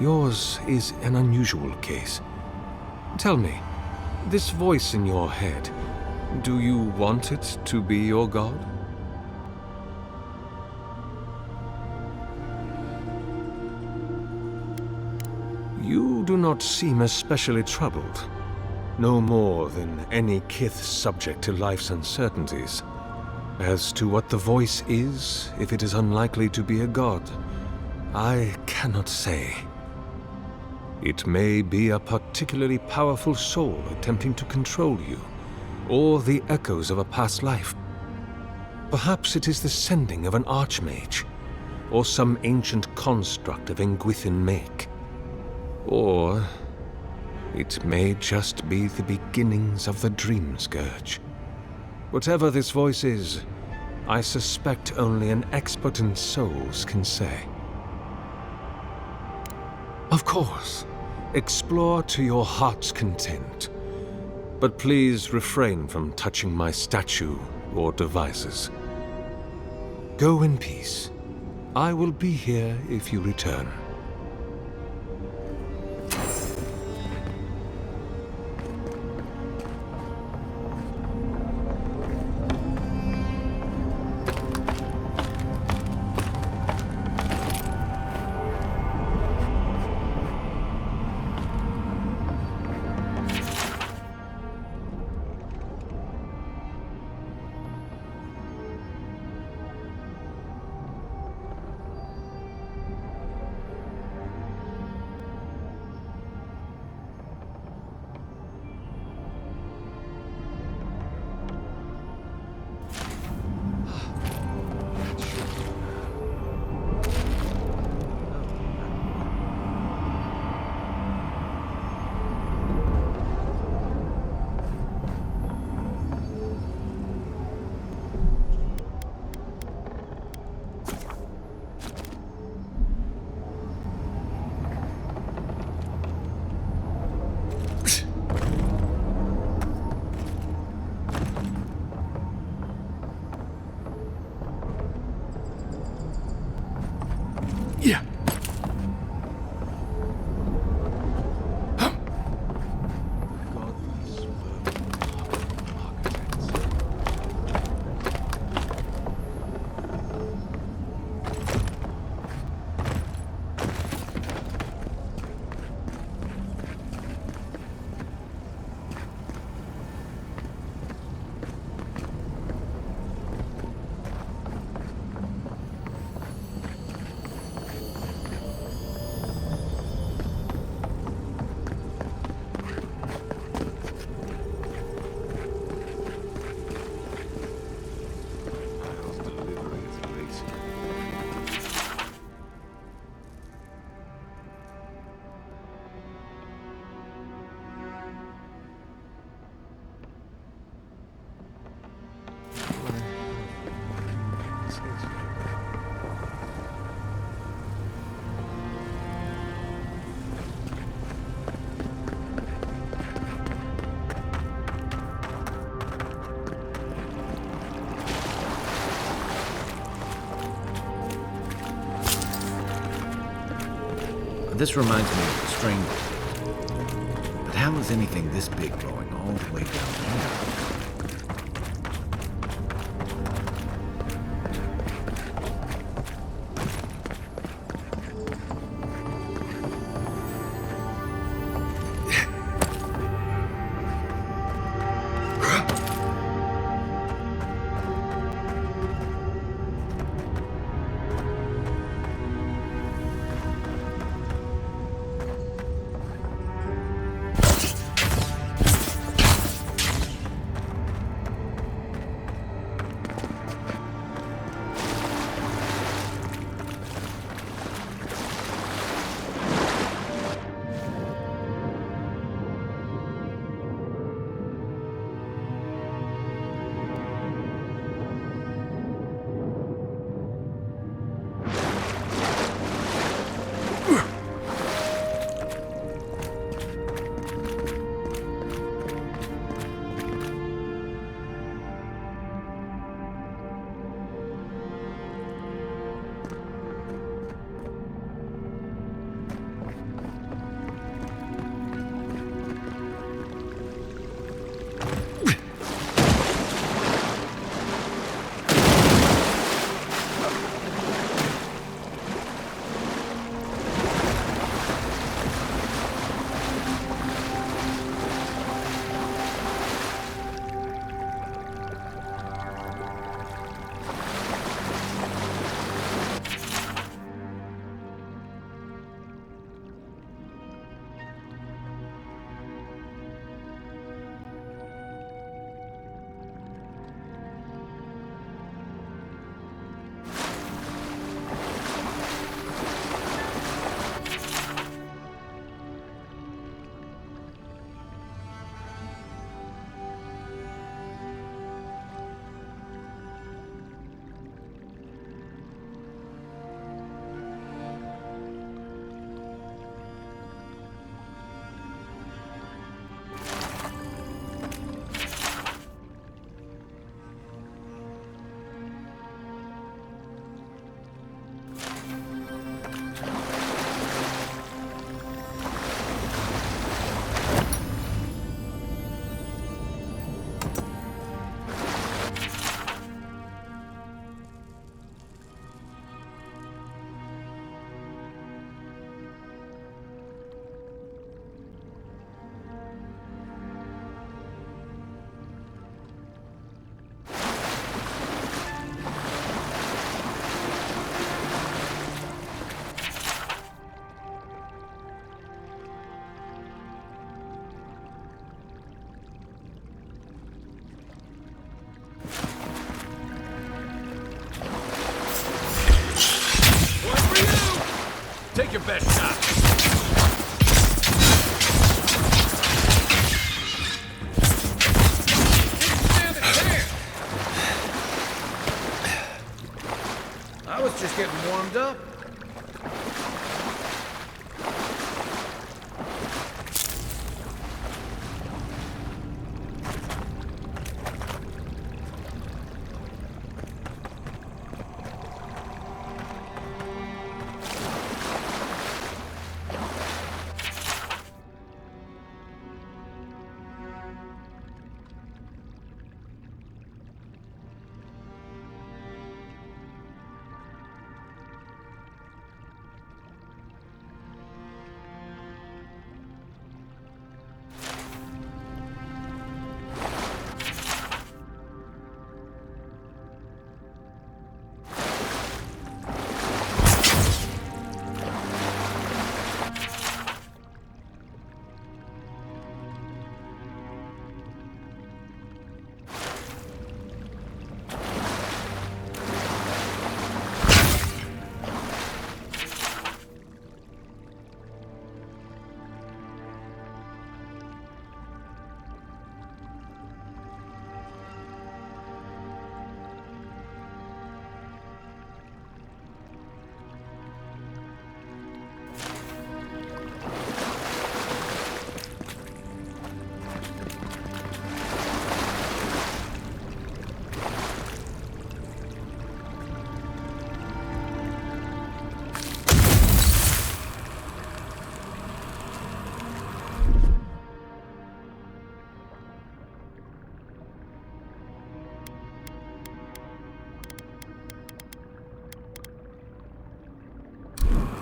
Yours is an unusual case. Tell me, this voice in your head, do you want it to be your god? You do not seem especially troubled. No more than any kith subject to life's uncertainties. As to what the voice is, if it is unlikely to be a god, I cannot say. It may be a particularly powerful soul attempting to control you, or the echoes of a past life. Perhaps it is the sending of an archmage, or some ancient construct of Engwithin make. Or it may just be the beginnings of the Dream Scourge. Whatever this voice is, I suspect only an expert in souls can say. Of course, explore to your heart's content, but please refrain from touching my statue or devices. Go in peace. I will be here if you return. This reminds me of the string. But how is anything this big going all the way down here? Take your best shot. I was just getting warmed up.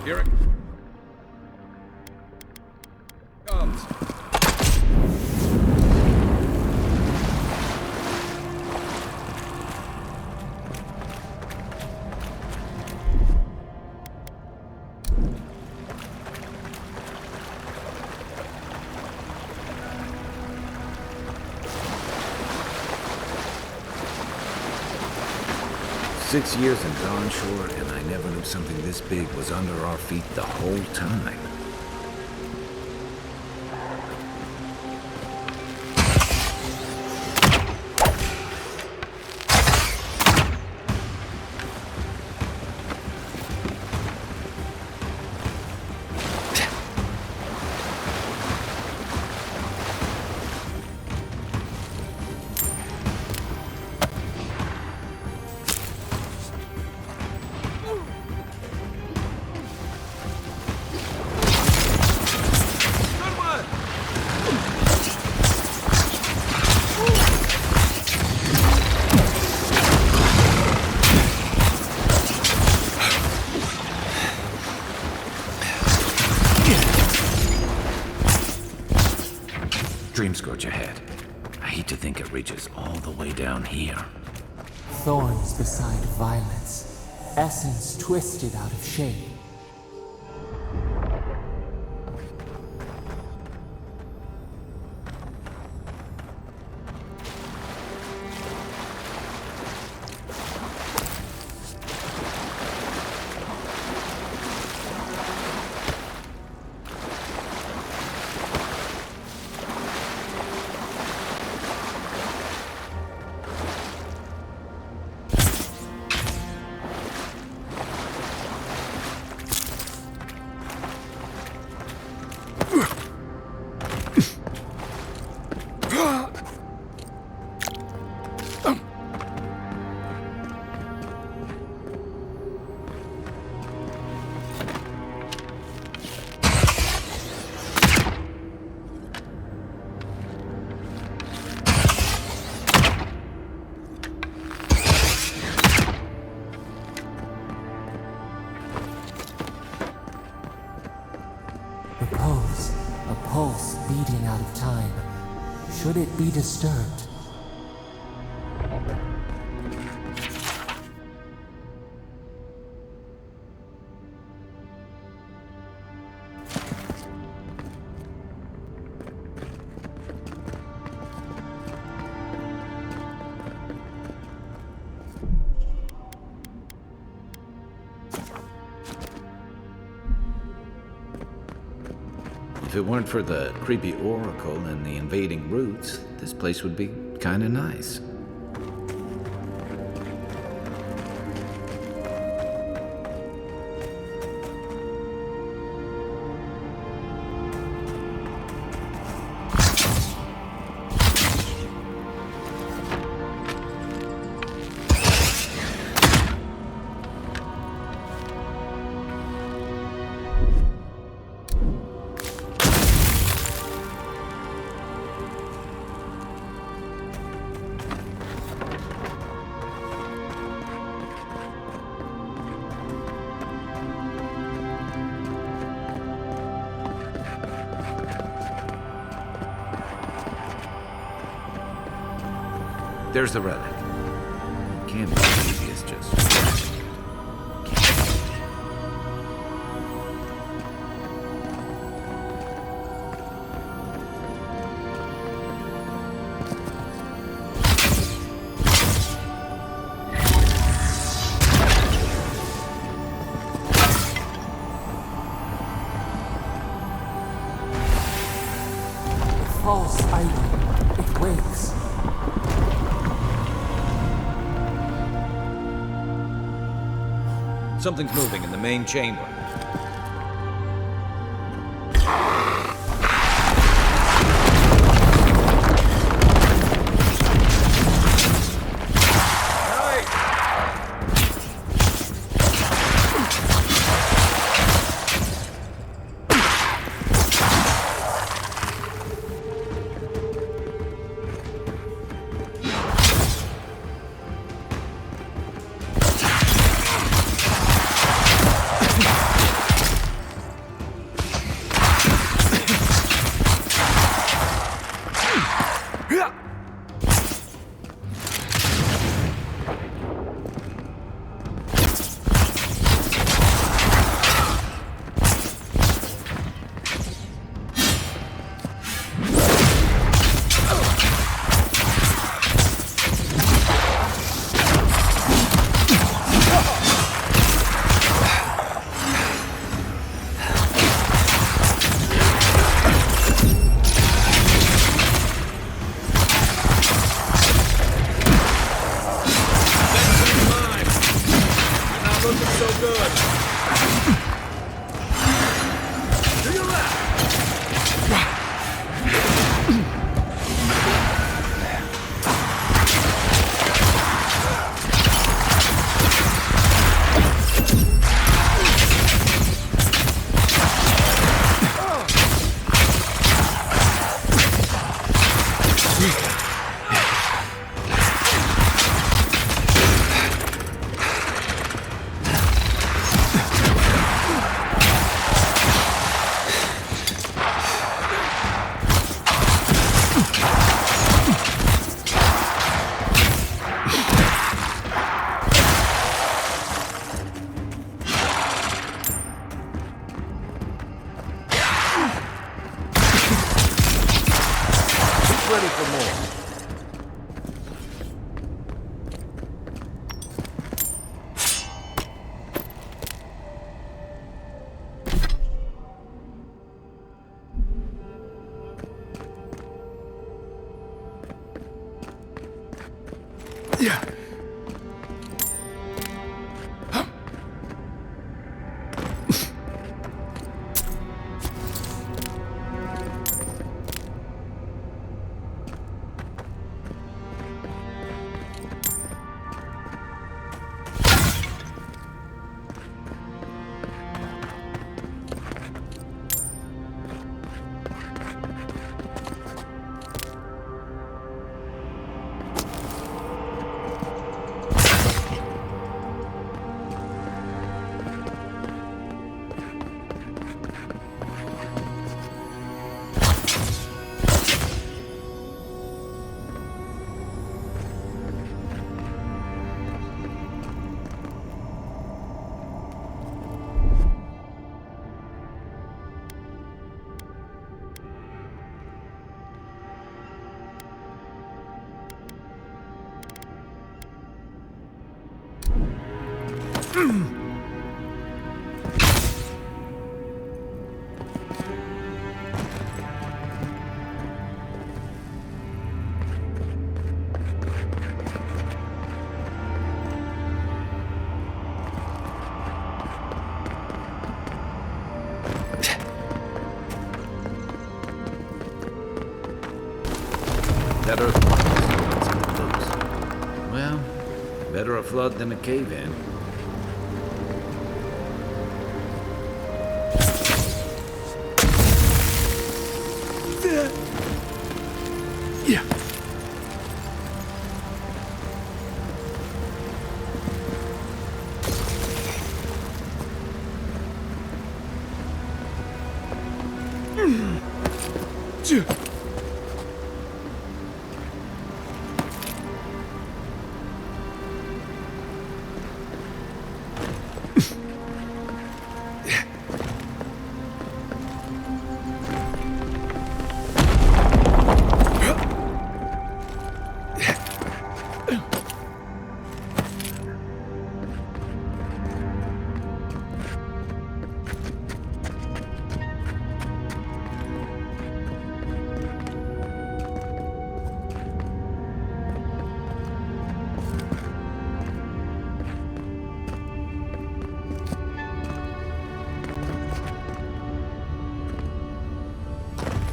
Here it comes. Six years in Dawnshore, and I never knew something this big was under our feet the whole time. Dream scorch ahead. I hate to think it reaches all the way down here. Thorns beside violets, essence twisted out of shape. A pulse beating out of time. Should it be disturbed? If it weren't for the creepy oracle and the invading roots, this place would be kinda nice. There's the relic. Can't be as easy as just... False idol. It wakes. Something's moving in the main chamber. Ready for more. Yeah. That earth block is still got some clues. Well, better a flood than a cave-in. Yeah.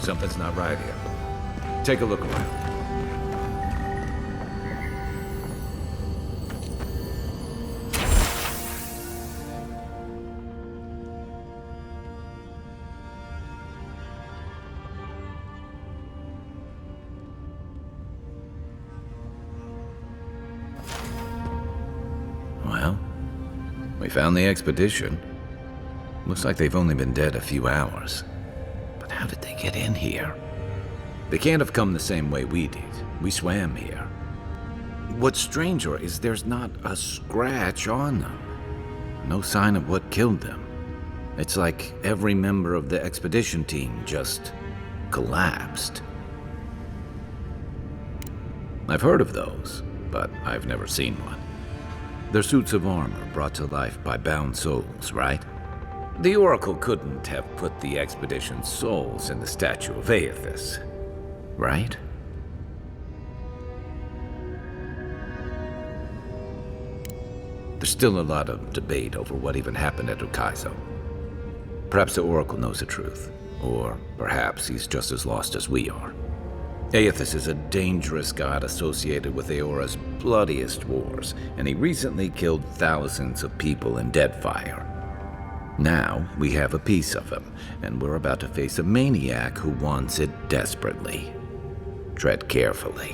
Something's not right here. Take a look around. Well, we found the expedition. Looks like they've only been dead a few hours. But how did they get in here? They can't have come the same way we did. We swam here. What's stranger is there's not a scratch on them. No sign of what killed them. It's like every member of the expedition team just collapsed. I've heard of those, but I've never seen one. They're suits of armor brought to life by bound souls, right? The Oracle couldn't have put the expedition's souls in the statue of Aethys, right? There's still a lot of debate over what even happened at Ukaizo. Perhaps the Oracle knows the truth, or perhaps he's just as lost as we are. Aethys is a dangerous god associated with Eora's bloodiest wars, and he recently killed thousands of people in Deadfire. Now, we have a piece of him, and we're about to face a maniac who wants it desperately. Tread carefully.